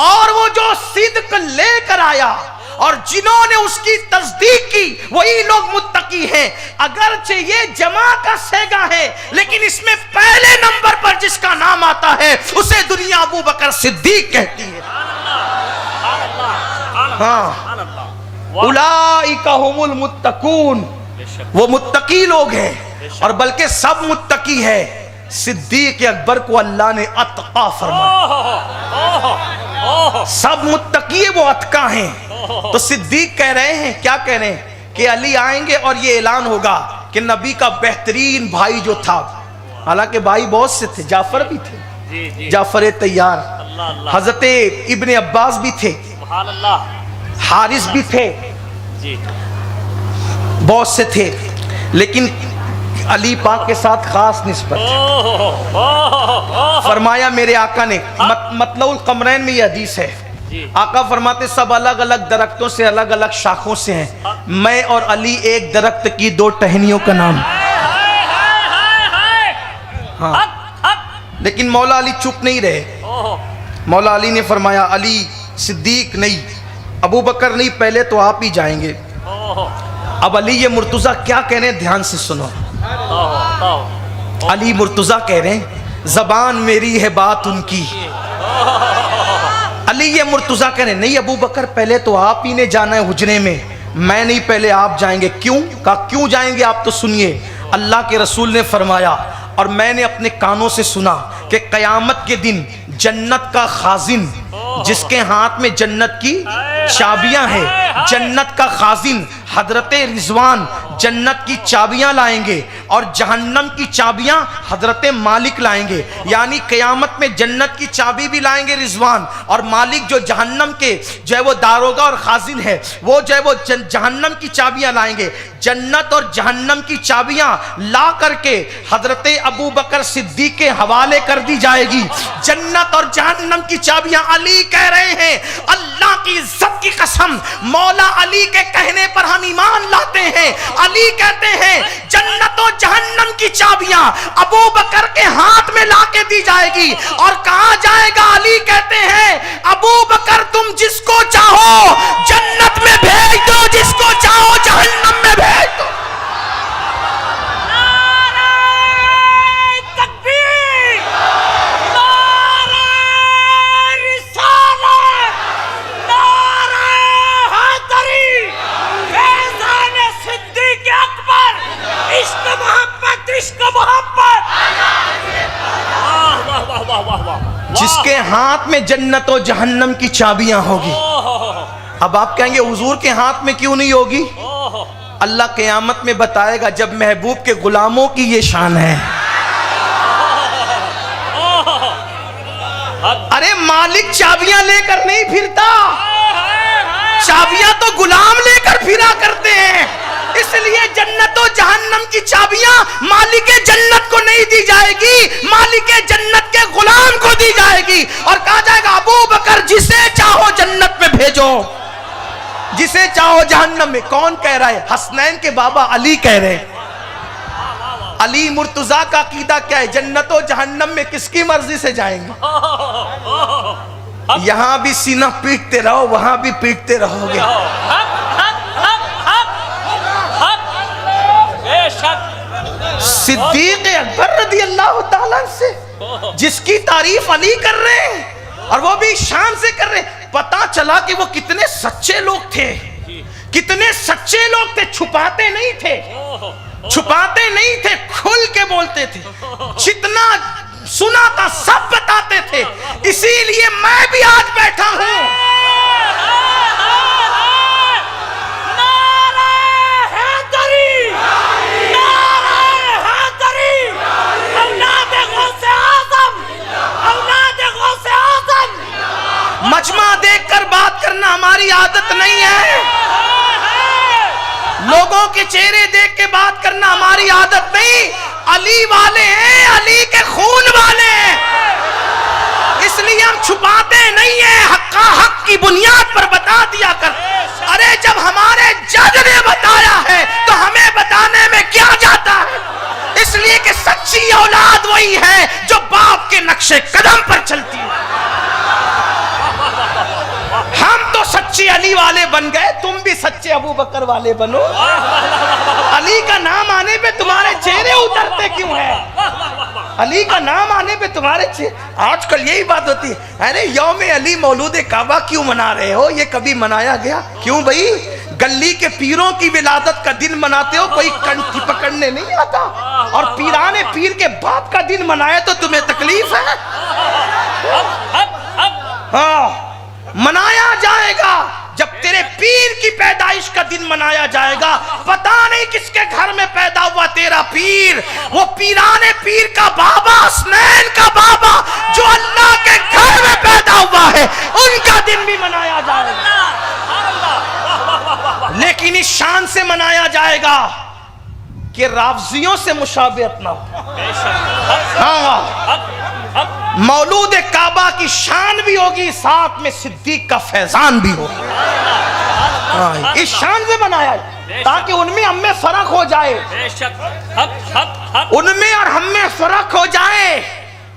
اور وہ جو صدق لے کر آیا اور جنہوں نے اس کی تصدیق کی وہی لوگ متقی ہیں۔ اگرچہ یہ جمع کا صیغہ ہے لیکن اس میں پہلے نمبر پر جس کا نام آتا ہے اسے دنیا ابو بکر صدیق کہتی ہے۔ ہاں، اولئک هم المتقون، وہ متقی لوگ ہیں، اور بلکہ سب متقی ہے۔ صدیق اکبر کو اللہ نے اتقا فرمایا، سب متقی ہے وہ اتقا ہیں۔ تو صدیق کہہ رہے ہیں، کیا کہہ رہے ہیں کہ علی آئیں گے اور یہ اعلان ہوگا کہ نبی کا بہترین بھائی جو تھا، حالانکہ بھائی بہت سے تھے، جعفر بھی تھے، جعفر طیار، حضرت ابن عباس بھی تھے، حارث بھی تھے، بہت سے تھے، لیکن علی پاک کے ساتھ خاص نسبت ہے۔ فرمایا میرے آقا نے، مطلع القمرین میں یہ حدیث ہے، آقا فرماتے سب الگ الگ درختوں سے، الگ الگ شاخوں سے ہیں، میں اور علی ایک درخت کی دو ٹہنیوں کا نام۔ ہاں، لیکن مولا علی چپ نہیں رہے، مولا علی نے فرمایا علی صدیق نہیں، ابو بکر نہیں، پہلے تو آپ ہی جائیں گے۔ اب علی یہ مرتضی کیا کہہ رہے ہیں دھیان سے سنو، علی مرتضی کہہ رہے ہیں زبان میری ہے بات ان کی، علی یہ مرتضی کہہ رہے ہیں نہیں ابو بکر پہلے تو آپ ہی نے جانا ہے حجرے میں، میں نہیں، پہلے آپ جائیں گے۔ کیوں؟ کہا کیوں جائیں گے آپ تو سنیے، اللہ کے رسول نے فرمایا اور میں نے اپنے کانوں سے سنا کہ قیامت کے دن جنت کا خازن، جس کے ہاتھ میں جنت کی چابیاں ہیں، جنت کا خازن حضرت رضوان جنت کی چابیاں لائیں گے اور جہنم کی چابیاں حضرت مالک لائیں گے، یعنی قیامت میں جنت کی چابی بھی لائیں گے رضوان، اور مالک جو جہنم کے جو ہے وہ داروغہ اور خازن ہے وہ جو ہے وہ جہنم کی چابیاں لائیں گے۔ جنت اور جہنم کی چابیاں لا کر کے حضرت ابو بکر صدیق کے حوالے کر دی جائے گی۔ جنت اور جہنم کی چابیاں، علی کہہ رہے ہیں اللہ کی عزت کی قسم، مولا علی کے کہنے پر ہم ایمان لاتے ہیں۔ علی کہتے ہیں جنت و جہنم کی چابیاں ابو بکر کے ہاتھ میں لا کے دی جائے گی، اور کہا جائے گا، علی کہتے ہیں ابو بکر تم جس کو چاہو جنت میں بھیج دو، جس کو چاہو جہنم میں بھیج دو۔ جس کے ہاتھ میں جنت و جہنم کی چابیاں ہوگی۔ اب آپ کہیں گے حضور کے ہاتھ میں کیوں نہیں ہوگی؟ اللہ قیامت میں بتائے گا جب محبوب کے غلاموں کی یہ شان ہے۔ ارے مالک چابیاں لے کر نہیں پھرتا، چابیاں تو غلام لے کر پھرا کرتے ہیں، اس لیے جنت و جہنم کی چابیاں مالک جنت کو نہیں دی جائے گی، مالک جنت کے غلام کو دی جائے گی، اور کہا جائے گا ابو بکر جسے چاہو جنت میں بھیجو، جسے چاہو جہنم میں۔ کون کہہ رہا ہے؟ حسنین کے بابا علی کہہ رہے ہیں۔ علی مرتضیٰ کا عقیدہ کیا ہے؟ جنت و جہنم میں کس کی مرضی سے جائیں گے؟ یہاں بھی سینہ پیٹتے رہو، وہاں بھی پیٹتے رہو گے۔ صدیق اکبر رضی اللہ تعالیٰ سے جس کی تعریف علی کر رہے ہیں اور وہ بھی شان سے کر رہے ہیں. پتا چلا کہ وہ کتنے سچے لوگ تھے, کتنے سچے لوگ تھے. چھپاتے نہیں تھے, چھپاتے نہیں تھے, کھل کے بولتے تھے. جتنا سنا تھا سب بتاتے تھے. اسی لیے میں بھی آج بیٹھا ہوں. مجمع دیکھ کر بات کرنا ہماری عادت نہیں ہے. لوگوں کے چہرے دیکھ کے بات کرنا ہماری عادت نہیں. علی والے ہیں, علی کے خون والے ہیں, اس لیے ہم چھپاتے نہیں ہیں. حقا حق کی بنیاد پر بتا دیا کر. ارے جب ہمارے جج نے بتایا ہے تو ہمیں بتانے میں کیا جاتا ہے. اس لیے کہ سچی اولاد وہی ہے جو باپ کے نقش قدم پر چلتی ہے. ہم تو سچے علی والے بن گئے, تم بھی سچے ابو بکر والے بنو. علی کا نام آنے پہ تمہارے چہرے اترتے کیوں ہیں؟ علی کا نام آنے پہ تمہارے چہرے. آج کل یہی بات ہوتی ہے, ارے یوم علی مولود کعبہ کیوں منا رہے ہو؟ یہ کبھی منایا گیا؟ کیوں بھائی؟ گلی کے پیروں کی ولادت کا دن مناتے ہو, کوئی کنٹھی پکڑنے نہیں آتا. اور پیران پیر کے باپ کا دن منایا تو تمہیں تکلیف ہے؟ ہاں, منایا جائے گا جب تیرے پیر کی پیدائش کا دن منایا جائے گا. پتہ نہیں کس کے گھر میں پیدا ہوا تیرا پیر. وہ پیران پیر کا بابا, حسنین کا بابا, جو اللہ کے گھر میں پیدا ہوا ہے, ان کا دن بھی منایا جائے گا. لیکن اس شان سے منایا جائے گا کہ رافضیوں سے مشابہت نہ ہو. ہاں, مولود کعبہ کی شان بھی ہوگی, ساتھ میں صدیق کا فیضان بھی ہوگا. اس شان سے بنایا تاکہ ان میں ہم میں فرق ہو جائے, ان میں اور ہم میں فرق ہو جائے.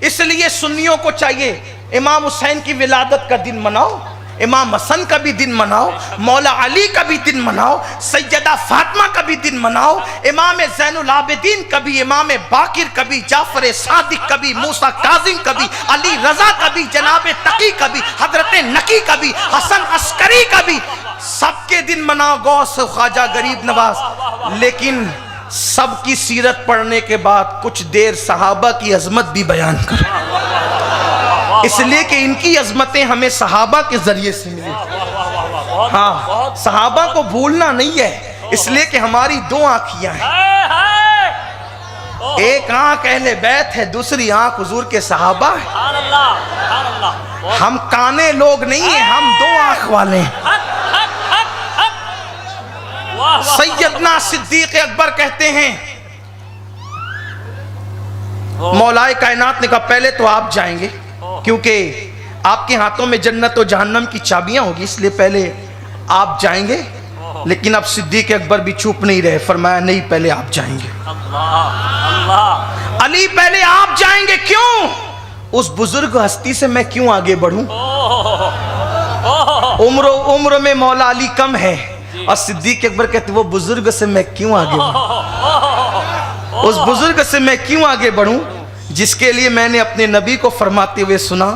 اس لیے سنیوں کو چاہیے امام حسین کی ولادت کا دن مناؤ, امام حسن کا بھی دن مناؤ, مولا علی کا بھی دن مناؤ, سیدہ فاطمہ کا بھی دن مناؤ, امام زین العابدین کا بھی, امام باقر کا بھی, جعفر صادق کا بھی, موسیٰ کاظم کا بھی, علی رضا کا بھی, جناب تقی کا بھی, حضرت نقی کا بھی, حسن عسکری کا بھی. سب کے دن مناؤ, غوث خواجہ غریب نواز. لیکن سب کی سیرت پڑھنے کے بعد کچھ دیر صحابہ کی عظمت بھی بیان کرو, اس لیے کہ ان کی عظمتیں ہمیں صحابہ کے ذریعے سے ملی. ہاں, صحابہ کو بھولنا نہیں ہے, اس لیے کہ ہماری دو آنکھیاں ہیں. ایک آنکھ اہل بیت ہے, دوسری آنکھ حضور کے صحابہ ہے. ہم کانے لوگ نہیں ہیں, ہم دو آنکھ والے ہیں. سیدنا صدیق اکبر کہتے ہیں, مولا کائنات نے کہا پہلے تو آپ جائیں گے, کیونکہ آپ کے ہاتھوں میں جنت و جہنم کی چابیاں ہوگی, اس لیے پہلے آپ جائیں گے. لیکن اب صدیق اکبر بھی چوپ نہیں رہے, فرمایا نہیں, پہلے آپ جائیں گے. علی پہلے آپ جائیں گے. کیوں؟ اس بزرگ ہستی سے میں کیوں آگے بڑھوں؟ عمر میں مولا علی کم ہے, اور صدیق اکبر کہتے وہ بزرگ سے میں کیوں آگے بڑھوں؟ اس بزرگ سے میں کیوں آگے بڑھوں جس کے لیے میں نے اپنے نبی کو فرماتے ہوئے سنا,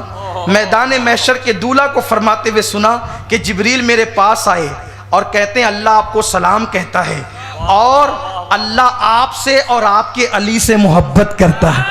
میدان محشر کے دولہ کو فرماتے ہوئے سنا کہ جبریل میرے پاس آئے اور کہتے ہیں اللہ آپ کو سلام کہتا ہے, اور اللہ آپ سے اور آپ کے علی سے محبت کرتا ہے.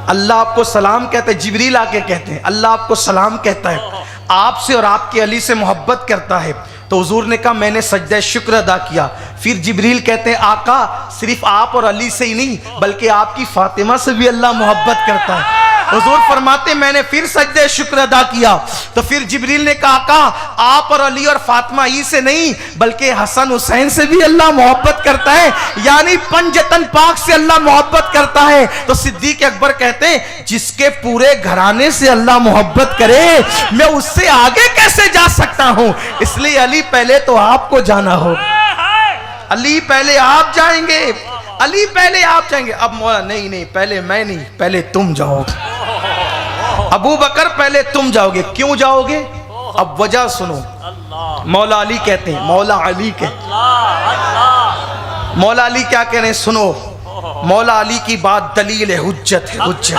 اللہ آپ کو سلام کہتا ہے, جبریل آ کے کہتے ہیں اللہ آپ کو سلام کہتا ہے, آپ سے اور آپ کے علی سے محبت کرتا ہے. تو حضور نے کہا میں نے سجدہ شکر ادا کیا. پھر جبریل کہتے ہیں آقا صرف آپ اور علی سے ہی نہیں بلکہ آپ کی فاطمہ سے بھی اللہ محبت کرتا ہے. حضور فرماتے میں نے پھر سجدہ شکر ادا کیا. تو پھر جبریل نے کہا آقا آپ اور علی اور فاطمہ ہی سے نہیں بلکہ حسن حسین سے بھی اللہ محبت کرتا ہے, یعنی پنجتن پاک سے اللہ محبت کرتا ہے. تو صدیق اکبر کہتے ہیں جس کے پورے گھرانے سے اللہ محبت کرے میں اس سے آگے کیسے جا سکتا ہوں. اس لیے علی پہلے تو آپ کو جانا ہو, علی پہلے آپ جائیں گے, علی پہلے آپ جائیں گے. اب مولا نہیں پہلے میں نہیں, پہلے تم جاؤ گے. ابو بکر پہلے تم جاؤ گے. کیوں جاؤ گے؟ اب وجہ سنو. مولا علی کہتے ہیں, مولا علی کہتے ہیں, مولا علی کیا کہہ رہے ہیں سنو. مولا علی کی بات دلیل حجت ہے، حجت۔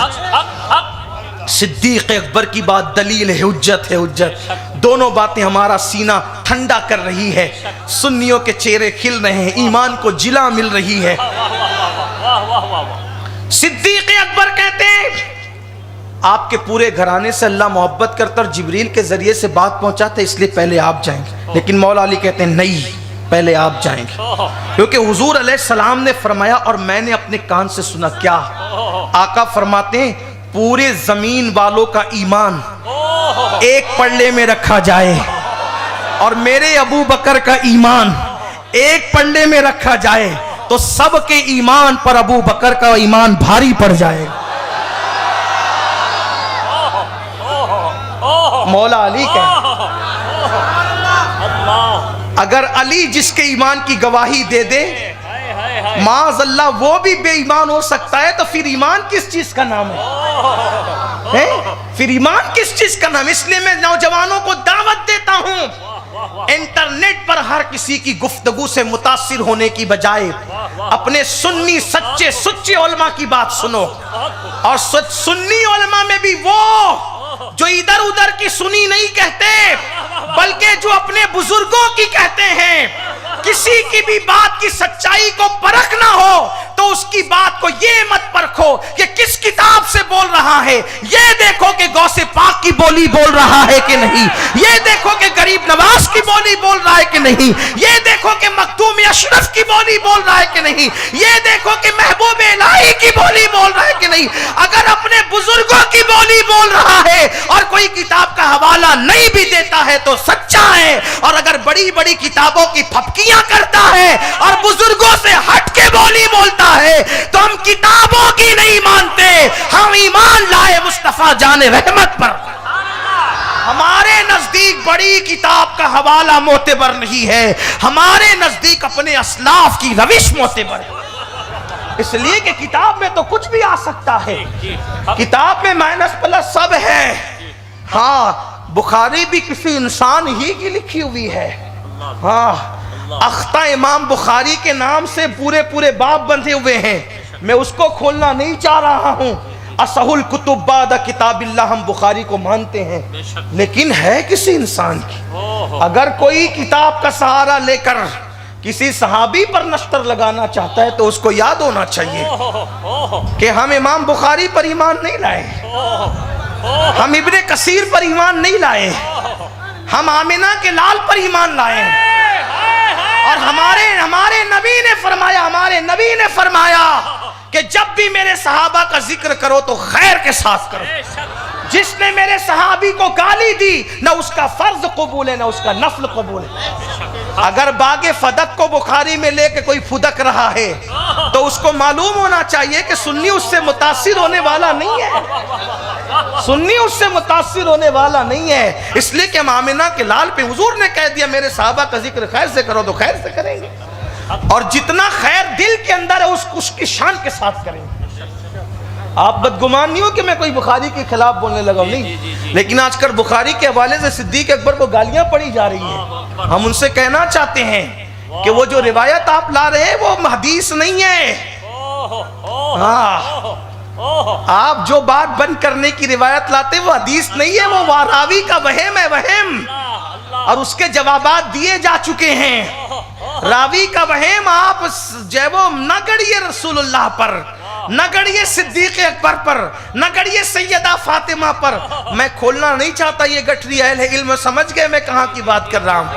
صدیق اکبر کی بات دلیل ہے، حجت ہے، حجت۔ دونوں باتیں ہمارا سینہ ٹھنڈا کر رہی ہے، سنیوں کے چہرے کھل رہے ہیں، ایمان کو جلا مل رہی ہے۔ صدیق اکبر کہتے ہیں آپ کے پورے گھرانے سے اللہ محبت کرتا اور جبریل کے ذریعے سے بات پہنچاتا، اس لیے پہلے آپ جائیں گے۔ لیکن مولا علی کہتے ہیں نہیں، پہلے آپ جائیں گے، کیونکہ حضور علیہ السلام نے فرمایا اور میں نے اپنے کان سے سنا۔ کیا؟ آقا فرماتے ہیں پورے زمین والوں کا ایمان ایک پلڑے میں رکھا جائے اور میرے ابو بکر کا ایمان ایک پلڑے میں رکھا جائے تو سب کے ایمان پر ابو بکر کا ایمان بھاری پڑ جائے گا۔ مولا علی کہتے اگر علی جس کے ایمان کی گواہی دے دے معاذ اللہ وہ بھی بے ایمان ہو سکتا ہے، تو پھر ایمان کس چیز کا نام ہے؟ پھر ایمان کس چیز کا نام؟ اس لیے میں نوجوانوں کو دعوت دیتا ہوں، انٹرنیٹ پر ہر کسی کی گفتگو سے متاثر ہونے کی بجائے اپنے سنی سچے سچے علماء کی بات سنو، اور سنی علماء میں بھی وہ جو ادھر ادھر کی سنی نہیں کہتے بلکہ جو اپنے بزرگوں کی کہتے ہیں۔ کسی کی بھی بات کی سچائی کو پرکھنا ہو تو اس کی بات کو یہ مت پرکھو کہ کس کتاب سے بول رہا ہے، یہ دیکھو کہ غوث پاک کی بولی بول رہا ہے کہ نہیں، یہ دیکھو کہ غریب نواز کی بولی بول رہا ہے کہ نہیں، یہ دیکھو کہ مخدوم اشرف کی بولی بول رہا ہے کہ نہیں، یہ دیکھو کہ محبوب الہی کی بولی بول رہا ہے کہ نہیں۔ اگر اپنے بزرگوں کی بولی بول رہا ہے اور کوئی کتاب کا حوالہ نہیں بھی دیتا ہے تو سچا ہے، اور اگر بڑی بڑی کتابوں کی پھپکیاں کرتا ہے اور بزرگوں سے ہٹ کے بولی بولتا ہے تو ہم کتابوں کی نہیں مانتے، ہم ایمان لائے مصطفیٰ جان رحمت پر۔ ہمارے نزدیک بڑی کتاب کا حوالہ معتبر نہیں ہے، ہمارے نزدیک اپنے اسلاف کی روش معتبر ہے، اس لیے کہ کتاب میں تو کچھ بھی آ سکتا ہے، کتاب میں مائنس پلس سب ہے۔ ہاں بخاری بھی کسی انسان ہی کی لکھی ہوئی ہے، ہاں اختہ امام بخاری کے نام سے پورے پورے باب بندھے ہوئے ہیں، میں اس کو کھولنا نہیں چاہ رہا ہوں۔ اصح الکتب بعد کتاب اللہ، ہم بخاری کو مانتے ہیں لیکن ہے کسی انسان کی۔ اگر کوئی کتاب کا سہارا لے کر کسی صحابی پر نشتر لگانا چاہتا ہے تو اس کو یاد ہونا چاہیے کہ ہم امام بخاری پر ایمان نہیں لائے، ہم ابن کثیر پر ایمان نہیں لائے، ہم آمنہ کے لال پر ایمان لائے ہیں، اور ہمارے نبی نے فرمایا کہ جب بھی میرے صحابہ کا ذکر کرو تو خیر کے ساتھ کرو۔ جس نے میرے صحابی کو گالی دی نہ اس کا فرض قبول ہے نہ اس کا نفل قبول ہے۔ اگر باغ فدق کو بخاری میں لے کے کوئی فدق رہا ہے تو اس کو معلوم ہونا چاہیے کہ سنی اس سے متاثر ہونے والا نہیں ہے، سنی اس سے متاثر ہونے والا نہیں ہے، اس لیے کہ آمنہ کے لال پہ حضور نے کہہ دیا میرے صحابہ کا ذکر خیر سے کرو تو خیر سے کریں گے، اور جتنا خیر دل کے اندر ہے اس کی شان کے ساتھ کریں گے۔ آپ بدگمان نہیں ہو کہ میں کوئی بخاری کے خلاف بولنے لگا ہوں، نہیں، لیکن آج کل بخاری کے حوالے سے صدیق اکبر کو گالیاں پڑی جا رہی ہیں۔ ہم ان سے کہنا چاہتے ہیں کہ وہ جو روایت آپ لا رہے ہیں وہ حدیث نہیں ہے، ہاں آپ جو بات بند کرنے کی روایت لاتے وہ حدیث نہیں ہے، وہ راوی کا وہم ہے، وہم، اور اس کے جوابات دیے جا چکے ہیں۔ راوی کا وہم آپ جیبو نہ گڑیے رسول اللہ پر، نہ گڑیے صدیق اکبر پر، نہ گڑیے سیدہ فاطمہ پر۔ میں کھولنا نہیں چاہتا، یہ گٹھری اہل علم سمجھ گئے میں کہاں کی بات کر رہا ہوں۔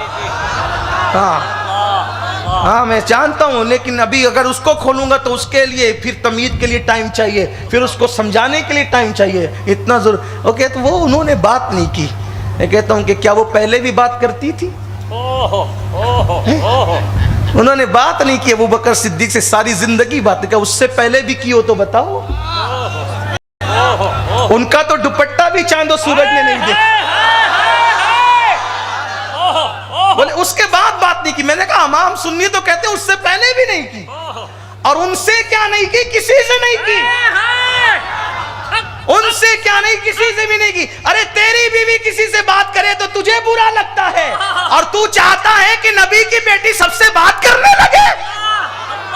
ہاں میں جانتا ہوں، لیکن ابھی اگر اس کو کھولوں گا تو اس کے لیے پھر تمہید کے لیے ٹائم چاہیے، پھر اس کو سمجھانے کے لیے ٹائم چاہیے، اتنا ضرور۔ اوکے تو وہ انہوں نے بات نہیں کی، میں کہتا ہوں کہ کیا وہ پہلے بھی بات کرتی تھی؟ انہوں نے بات نہیں کی ابو بکر صدیق سے ساری زندگی بات، کیا اس سے پہلے بھی کی ہو تو بتاؤ؟ ان کا تو دوپٹہ بھی چاند و سورج نے نہیں دیکھا، بولے اس کے بعد بات نہیں کی۔ میں نے کہا امام سنی تو کہتے ہیں اس سے پہلے بھی نہیں کی، اور ان سے کیا نہیں کی؟ کسی سے نہیں کی، ان سے کیا نہیں؟ کسی سے بھی نہیں کی۔ ارے تیری بیوی کسی سے بات کرے تو تجھے برا لگتا ہے، اور تو چاہتا ہے کہ نبی کی بیٹی سب سے بات کرنے لگے؟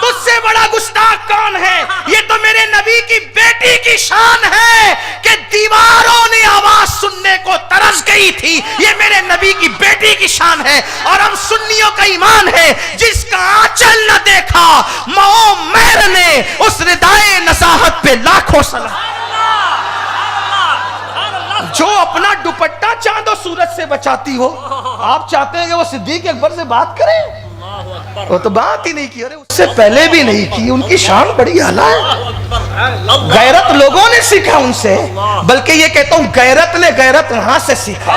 تجھ سے بڑا گستاخ کون ہے؟ یہ تو میرے نبی کی بیٹی کی شان ہے کہ دیواروں نے آواز سننے کو ترس گئی تھی. یہ میرے نبی کی بیٹی کی شان ہے. اور ہم سنیوں کا ایمان ہے جس کا آنچل نہ دیکھا ماں مہر نے اس ردائے نصاحت پہ لاکھوں سلام. جو اپنا دوپٹہ چاند و سورج سے بچاتی ہو, آپ چاہتے ہیں کہ وہ صدیق اکبر سے بات کرے؟ وہ تو بات ہی نہیں کی. ارے اس سے پہلے بھی نہیں کی. ان کی شان بڑی اعلیٰ ہے. غیرت لوگوں نے سیکھا ان سے, بلکہ یہ کہتا ہوں غیرت نے غیرت وہاں سے سیکھا,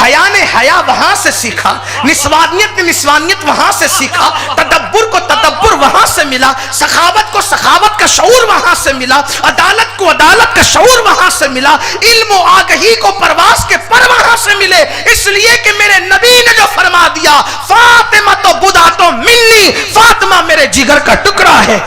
حیا نے حیا وہاں سے سیکھا, نسوانیت نے نسوانیت وہاں سے سیکھا, تدبر کو تدبر وہاں سے ملا, سخاوت کو سخاوت کا شعور وہاں سے ملا, عدالت کو عدالت کا شعور وہاں سے ملا, علم و آگہی کو پرواز کے پر وہاں سے ملے. اس لیے کہ میرے نبی نے جو فرما دیا فاطمہ تو بدا تو ملنی, فاطمہ میرے جگر کا ٹکڑا ہے.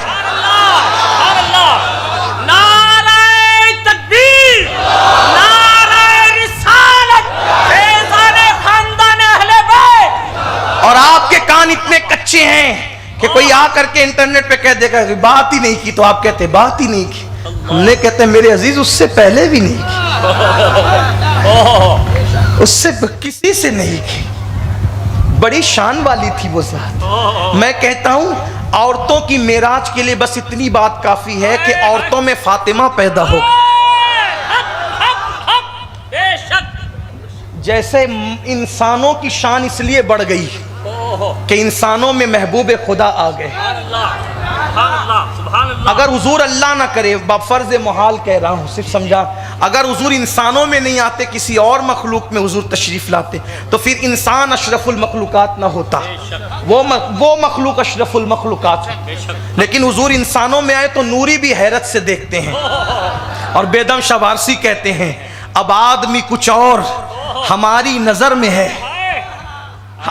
اور آپ کے کان اتنے کچے ہیں کہ کوئی آ کر کے انٹرنیٹ پہ کہہ دے گا بات ہی نہیں کی, تو آپ کہتے بات ہی نہیں کی. ہم نے کہتے ہیں میرے عزیز اس سے پہلے بھی نہیں کی, اس سے کسی سے نہیں کی. بڑی شان والی تھی وہ ذات. میں کہتا ہوں عورتوں کی معراج کے لیے بس اتنی بات کافی ہے کہ عورتوں میں فاطمہ پیدا ہو. جیسے انسانوں کی شان اس لیے بڑھ گئی کہ انسانوں میں محبوب خدا آ گئے. اگر حضور اللہ نہ کرے, بفرض محال کہہ رہا ہوں صرف سمجھا, اگر حضور انسانوں میں نہیں آتے کسی اور مخلوق میں حضور تشریف لاتے تو پھر انسان اشرف المخلوقات نہ ہوتا, وہ مخلوق اشرف المخلوقات. لیکن حضور انسانوں میں آئے تو نوری بھی حیرت سے دیکھتے ہیں. اور بیدم شاہ وارسی کہتے ہیں اب آدمی کچھ اور ہماری نظر میں ہے,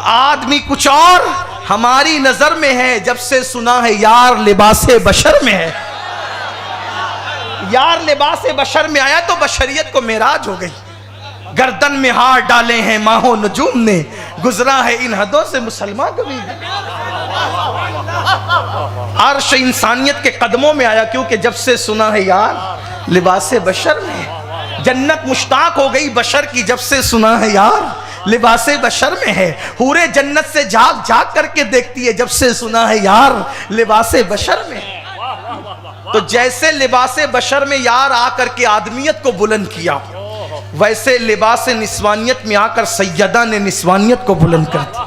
آدمی کچھ اور ہماری نظر میں ہے, جب سے سنا ہے یار لباس بشر میں ہے. یار لباس بشر میں آیا تو بشریت کو معراج ہو گئی. گردن میں ہار ڈالے ہیں ماہو نجوم نے, گزرا ہے ان حدوں سے مسلمان کبھی. عرش انسانیت کے قدموں میں آیا کیونکہ جب سے سنا ہے یار لباس بشر میں ہے. جنت مشتاق ہو گئی بشر کی جب سے سنا ہے یار لباس بشر میں ہے. حورے جنت سے جھاگ جھاگ کر کے دیکھتی ہے جب سے سنا ہے یار لباس بشر میں ہے. تو جیسے لباس بشر میں یار آ کر کے آدمیت کو بلند کیا, ویسے لباس نسوانیت میں آ کر سیدہ نے نسوانیت کو بلند کر دیا.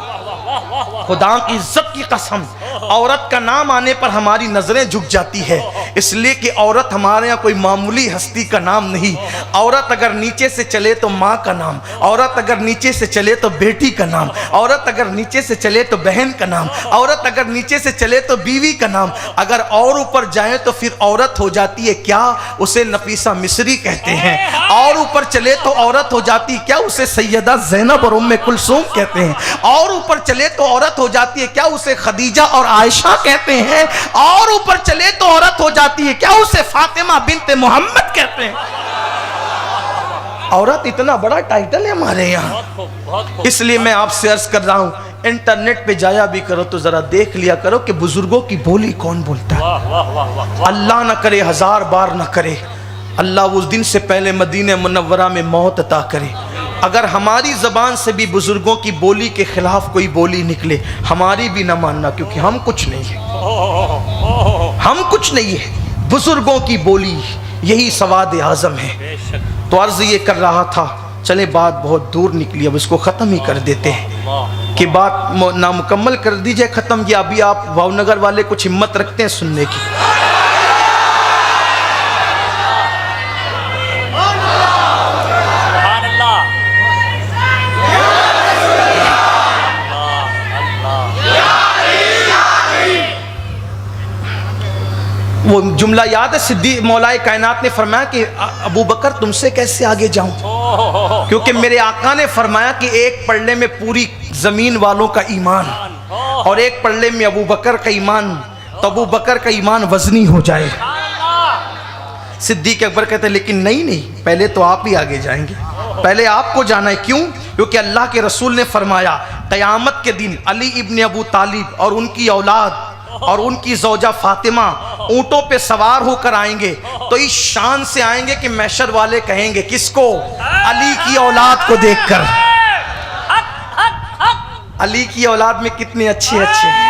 خدا کی عزت کی قسم, عورت کا نام آنے پر ہماری نظریں جھک جاتی ہے, اس لیے کہ عورت ہمارے یہاں کوئی معمولی ہستی کا نام نہیں. عورت اگر نیچے سے چلے تو ماں کا نام, عورت اگر نیچے سے چلے تو بیٹی کا نام, عورت اگر نیچے سے چلے تو بہن کا نام, عورت اگر نیچے سے چلے تو بیوی کا نام. اگر اور اوپر جائیں تو پھر عورت ہو جاتی ہے کیا, اسے نفیسہ مصری کہتے ہیں. اور اوپر چلے تو عورت ہو جاتی کیا, اسے سیدہ زینب اور ام کلثوم کہتے ہیں. اور اوپر چلے تو عورت ہو جاتی ہے کیا, اسے خدیجہ اور عائشہ کہتے ہیں. اور اوپر چلے تو عورت ہو جاتی ہے کیا, اسے فاطمہ بنت محمد کہتے ہیں. عورت اتنا بڑا ٹائٹل ہے ہمارے یہاں. اس لیے میں آپ سے عرض کر رہا ہوں انٹرنیٹ پہ جایا بھی کرو تو ذرا دیکھ لیا کرو کہ بزرگوں کی بولی کون بولتا ہے. اللہ نہ کرے, ہزار بار نہ کرے, اللہ اس دن سے پہلے مدینہ منورہ میں موت عطا کرے. اگر ہماری زبان سے بھی بزرگوں کی بولی کے خلاف کوئی بولی نکلے, ہماری بھی نہ ماننا, کیونکہ ہم کچھ نہیں ہیں, ہم کچھ نہیں ہیں. بزرگوں کی بولی یہی سواد اعظم ہے. تو عرض یہ کر رہا تھا, چلے بات بہت دور نکلی, اب اس کو ختم ہی کر دیتے ہیں کہ بات نامکمل کر دیجئے ختم. یا ابھی آپ بھاؤ نگر والے کچھ ہمت رکھتے ہیں سننے کی؟ وہ جملہ یاد ہے, صدیق مولا کائنات نے فرمایا کہ ابو بکر تم سے کیسے آگے جاؤں, کیونکہ میرے آقا نے فرمایا کہ ایک پلڑے میں پوری زمین والوں کا ایمان اور ایک پلڑے میں ابو بکر کا ایمان, تو ابو بکر کا ایمان وزنی ہو جائے. صدیق اکبر کہتے ہیں لیکن نہیں, پہلے تو آپ ہی آگے جائیں گے, پہلے آپ کو جانا ہے. کیوں؟ کیونکہ اللہ کے رسول نے فرمایا قیامت کے دن علی ابن ابو طالب اور ان کی اولاد اور ان کی زوجہ فاطمہ اونٹوں پہ سوار ہو کر آئیں گے تو اس شان سے آئیں گے کہ محشر والے کہیں گے کس کو؟ علی کی اولاد کو دیکھ کر، علی کی اولاد میں کتنے اچھے اچھے ہیں،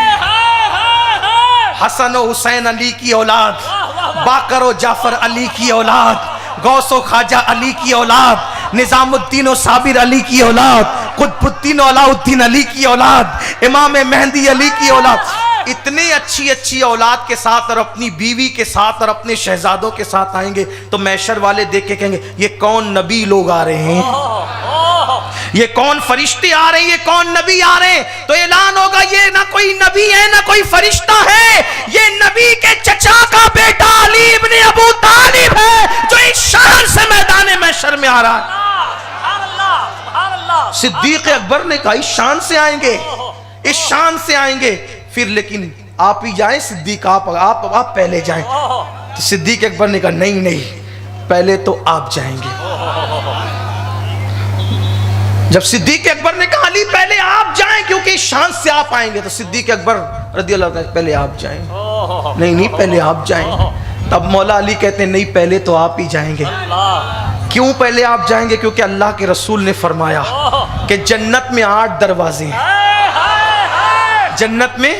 حسن و حسین علی کی اولاد، باقر و جعفر علی کی اولاد، غوث و خواجہ علی کی اولاد، نظام الدین و صابر علی کی اولاد، قطب الدین و علاء الدین علی کی اولاد، امام مہدی علی کی اولاد، اتنی اچھی اچھی اولاد کے ساتھ اور اپنی بیوی کے ساتھ اور اپنے شہزادوں کے ساتھ آئیں گے تو محشر والے دیکھ کے کہیں گے یہ کون نبی لوگ آ رہے ہیں، یہ کون فرشتے آ رہے ہیں، یہ کون نبی آ رہے ہیں؟ تو اعلان ہوگا یہ نہ کوئی نبی ہے نہ کوئی فرشتہ ہے، یہ نبی کے چچا کا بیٹا علی ابن ابو طالب ہے جو اس شان سے میدان محشر میں آ رہا ہے۔ صدیق اکبر نے کہا اس شان سے آئیں گے، اس شان سے آئیں گے، پھر لیکن آپ ہی جائیں صدیق، آپ پہلے جائیں۔ تو صدیق اکبر نے کہا نہیں پہلے تو آپ جائیں گے۔ جب صدیق اکبر نے کہا علی پہلے آپ جائیں کیونکہ اس شان سے آپ آئیں گے، تو صدیق اکبر رضی اللہ عنہ پہلے آپ جائیں، نہیں پہلے آپ جائیں۔ تب مولا علی کہتے ہیں نہیں پہلے تو آپ ہی جائیں گے۔ کیوں پہلے آپ جائیں گے؟ کیونکہ اللہ کے رسول نے فرمایا کہ جنت میں 8 دروازے ہیں، جنت میں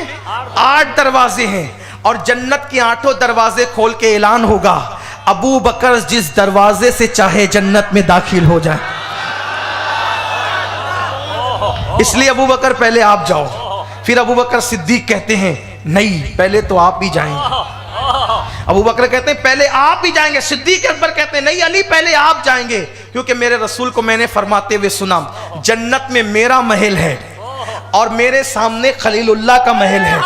8 دروازے ہیں، اور جنت کے 8 دروازے کھول کے اعلان ہوگا ابو بکر جس دروازے سے چاہے جنت میں داخل ہو جائے۔ اس لیے ابو بکر پہلے آپ جاؤ۔ پھر ابو بکر صدیق کہتے ہیں نہیں پہلے تو آپ ہی جائیں گے۔ ابو بکر کہتے ہیں پہلے آپ ہی جائیں گے، صدیق اکبر کہتے ہیں نہیں علی پہلے آپ جائیں گے، کیونکہ میرے رسول کو میں نے فرماتے ہوئے سنا جنت میں میرا محل ہے اور میرے سامنے خلیل اللہ کا محل ہے۔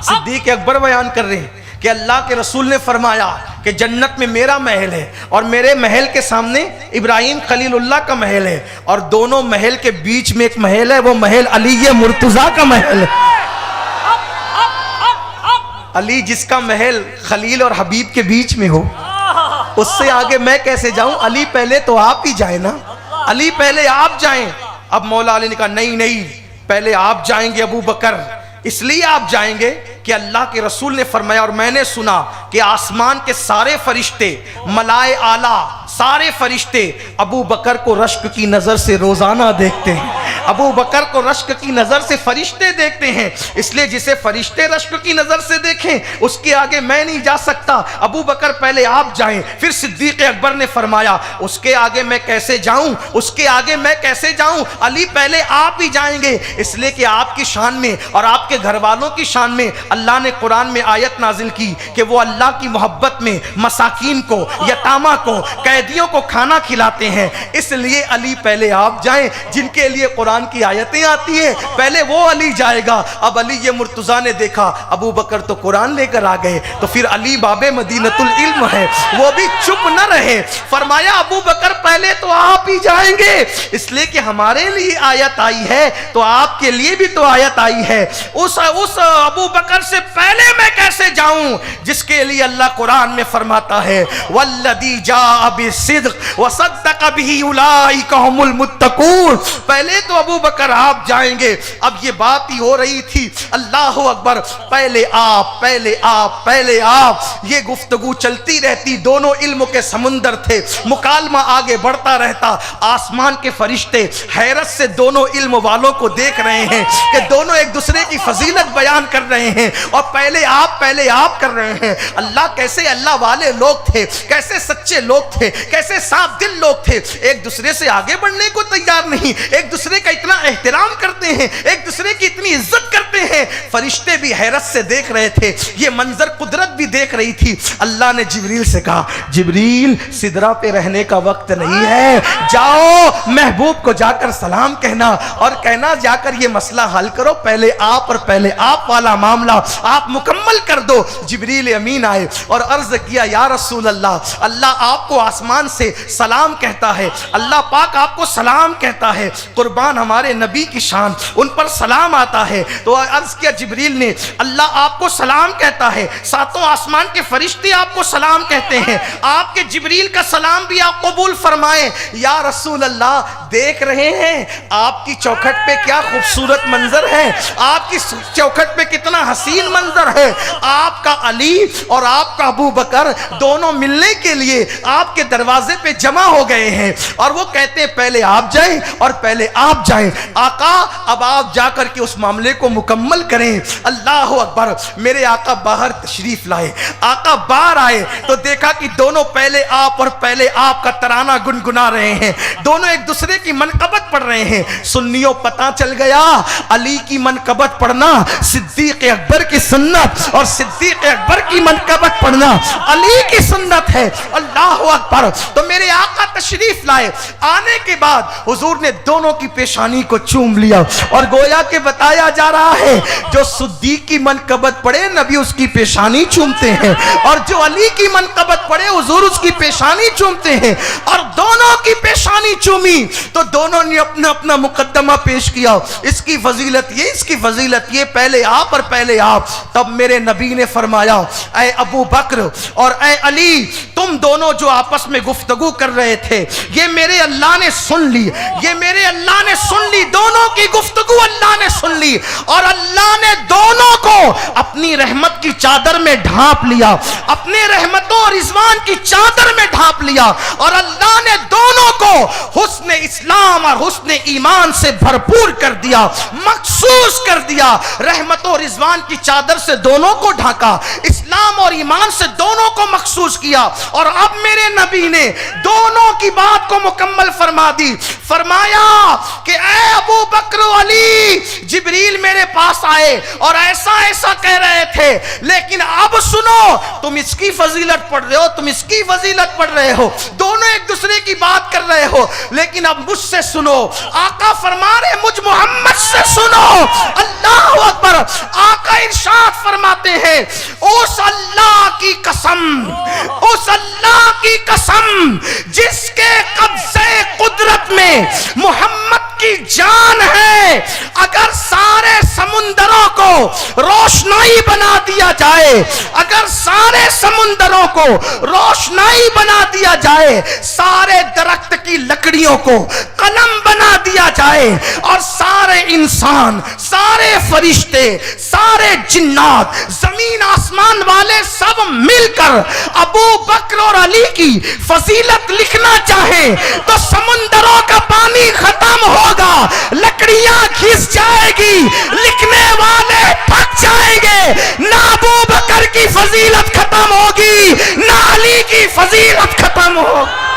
صدیق اکبر بیان کر رہے ہیں کہ اللہ کے رسول نے فرمایا کہ جنت میں میرا محل ہے اور میرے محل کے سامنے ابراہیم خلیل اللہ کا محل ہے، اور دونوں محل کے بیچ میں ایک محل ہے، وہ محل علی مرتضیٰ کا محل ہے۔ علی جس کا محل خلیل اور حبیب کے بیچ میں ہو، اس سے آگے میں کیسے جاؤں؟ علی پہلے تو آپ ہی جائیں نا، علی پہلے آپ جائیں۔ اب مولا علی نے کہا نہیں پہلے آپ جائیں گے ابو بکر، اس لیے آپ جائیں گے کہ اللہ کے رسول نے فرمایا اور میں نے سنا کہ آسمان کے سارے فرشتے، ملائے اعلیٰ سارے فرشتے ابو بکر کو رشک کی نظر سے روزانہ دیکھتے ہیں، ابو بکر کو رشک کی نظر سے فرشتے دیکھتے ہیں، اس لیے جسے فرشتے رشک کی نظر سے دیکھیں اس کے آگے میں نہیں جا سکتا، ابو بکر پہلے آپ جائیں۔ پھر صدیق اکبر نے فرمایا اس کے آگے میں کیسے جاؤں، اس کے آگے میں کیسے جاؤں، علی پہلے آپ ہی جائیں گے، اس لیے کہ آپ کی شان میں اور آپ کے گھر والوں کی شان میں اللہ نے قرآن میں آیت نازل کی کہ وہ اللہ کی محبت میں مساکین کو، یتامہ کو، قیدیوں کو کھانا کھلاتے ہیں، اس لیے علی پہلے آپ جائیں۔ جن کے لیے قرآن کی آیتیں آتی ہیں پہلے وہ علی جائے گا۔ اب علی مرتضیٰ نے دیکھا ابو بکر تو قرآن لے کر آ گئے، تو پھر علی باب مدینۃ العلم ہے، وہ بھی چپ نہ رہے، فرمایا ابو بکر پہلے تو آپ ہی جائیں گے، اس لیے کہ ہمارے لیے آیت آئی ہے تو آپ کے لیے بھی تو آیت آئی ہے، اس ابو بکر سے پہلے میں کیسے جاؤں جس کے لیے اللہ قرآن میں فرماتا ہے والذی جاء بالصدق وصدق به اولئک هم المتقون۔ پہلے تو ابو بکر آپ جائیں گے۔ اب یہ بات ہی ہو رہی تھی، اللہ اکبر، پہلے آپ پہلے آپ پہلے آپ، یہ گفتگو چلتی رہتی، دونوں علم کے سمندر تھے، مکالمہ آگے بڑھتا رہتا، آسمان کے فرشتے حیرت سے دونوں علم والوں کو دیکھ رہے ہیں کہ دونوں ایک دوسرے کی فضیلت بیان کر رہے ہیں اور پہلے آپ کر رہے ہیں۔ اللہ کیسے اللہ والے لوگ تھے، کیسے سچے لوگ تھے، کیسے صاف دل لوگ تھے، ایک دوسرے سے آگے بڑھنے کو تیار نہیں، ایک دوسرے کا اتنا احترام کرتے ہیں، ایک دوسرے کی اتنی عزت کرتے ہیں۔ فرشتے بھی حیرت سے دیکھ رہے تھے، یہ منظر قدرت بھی دیکھ رہی تھی۔ اللہ نے جبریل سے کہا جبریل سدرہ پہ رہنے کا وقت نہیں ہے، جاؤ محبوب کو جا کر سلام کہنا اور کہنا جا کر یہ مسئلہ حل کرو، پہلے آپ اور پہلے آپ والا معاملہ آپ مکمل کر دو۔ جبریل امین آئے اور عرض کیا یا رسول اللہ، اللہ آپ کو آسمان سے سلام کہتا ہے، اللہ پاک آپ کو سلام کہتا ہے، قربان ہمارے نبی کی شان، ان پر سلام آتا ہے۔ تو عرض کیا جبریل نے اللہ آپ کو سلام کہتا ہے، ساتوں آسمان کے فرشتے آپ کو سلام کہتے ہیں، آپ کے جبریل کا سلام بھی آپ قبول فرمائیں۔ یا رسول اللہ دیکھ رہے ہیں آپ کی چوکھٹ پہ کیا خوبصورت منظر ہے، آپ کی چوکھٹ پہ کتنا حسین منظر ہے. آپ کا علی اور آپ کا ابو بکر دونوں ملنے کے لیے آپ کے دروازے پہ جمع ہو گئے ہیں اور وہ کہتے ہیں پہلے آپ جائیں اور پہلے آپ جائیں. آقا اب آپ جا کر کے اس معاملے کو مکمل کریں. اللہ اکبر. میرے آقا باہر تشریف لائے. آقا باہر آئے تو دیکھا کہ دونوں پہلے آپ اور پہلے آپ کا ترانہ گنگنا رہے ہیں، دونوں ایک دوسرے کی منقبت پڑھ رہے ہیں. سنیوں پتہ چل گیا علی کی منقبت پڑھنا صدیق اکبر کی سنت اور صدیق اکبر کی منقبت پڑھنا علی کی سنت ہے. اللہ اکبر. تو میرے آقا تشریف لائے. آنے کے بعد حضور نے دونوں کی پیشانی کو چوم لیا اور گویا کہ بتایا جا رہا ہے جو صدیق کی منقبت پڑھے نبی اس کی پیشانی چومتے ہیں اور جو علی کی منقبت پڑھے حضور اس کی پیشانی چومتے ہیں. اور دونوں کی پیشانی چومی تو دونوں نے اپنا اپنا مقدمہ پیش کیا. اس کی فضیلت یہ، اس کی فضیلت یہ، پہلے آپ اور پہلے آپ. تب میرے نبی نے فرمایا اے ابو بکر اور اے علی، تم دونوں جو آپس میں گفتگو کر رہے تھے یہ میرے اللہ نے سن لی، یہ میرے اللہ نے سن لی. دونوں کی گفتگو اللہ نے سن لی اور اللہ نے دونوں کو اپنی رحمت کی چادر میں ڈھانپ لیا، اپنے رحمتوں اور رضوان کی چادر میں ڈھانپ لیا اور اللہ نے دونوں کو حسن اسلام اور حسن ایمان سے بھرپور کر دیا، مخصوص کر دیا. رحمتوں اور رضوان کی چادر سے دونوں کو ڈھانکا، اسلام اور ایمان سے دونوں کو مخصوص کیا. اور اب میرے نبی نے دونوں کی بات کو مکمل فرما دی. فرمایا کہ اے ابو بکر و علی، جبریل میرے پاس آئے اور ایسا ایسا کہہ رہے تھے، لیکن اب سنو، تم اس کی فضیلت پڑھ رہے ہو، تم اس کی فضیلت پڑھ رہے ہو، دونوں ایک دوسرے کی بات کر رہے ہو، لیکن اب مجھ سے سنو. آقا فرما رہے مجھ محمد سے سنو. اللہ اکبر. آقا ارشاد فرماتے ہیں اس اللہ کی قسم، اس اللہ کی قسم جس کے قبضے قدرت میں محمد کی جان ہے، اگر سارے سمندروں کو روشنائی بنا دیا جائے، اگر سارے سمندروں کو روشنائی بنا دیا جائے، سارے درخت کی لکڑیوں کو قلم بنا دیا جائے اور سارے انسان، سارے فرشتے، سارے جنات، زمین آسمان والے سب مل کر ابو بکر اور علی کی فضیلت لکھنا چاہیں تو سمندروں کا پانی ختم ہوگا، لکڑیاں کھس جائے گی، لکھنے والے تھک جائیں گے. نہ ابو بکر کی فضیلت ختم ہوگی، نہ علی کی فضیلت ختم ہوگی.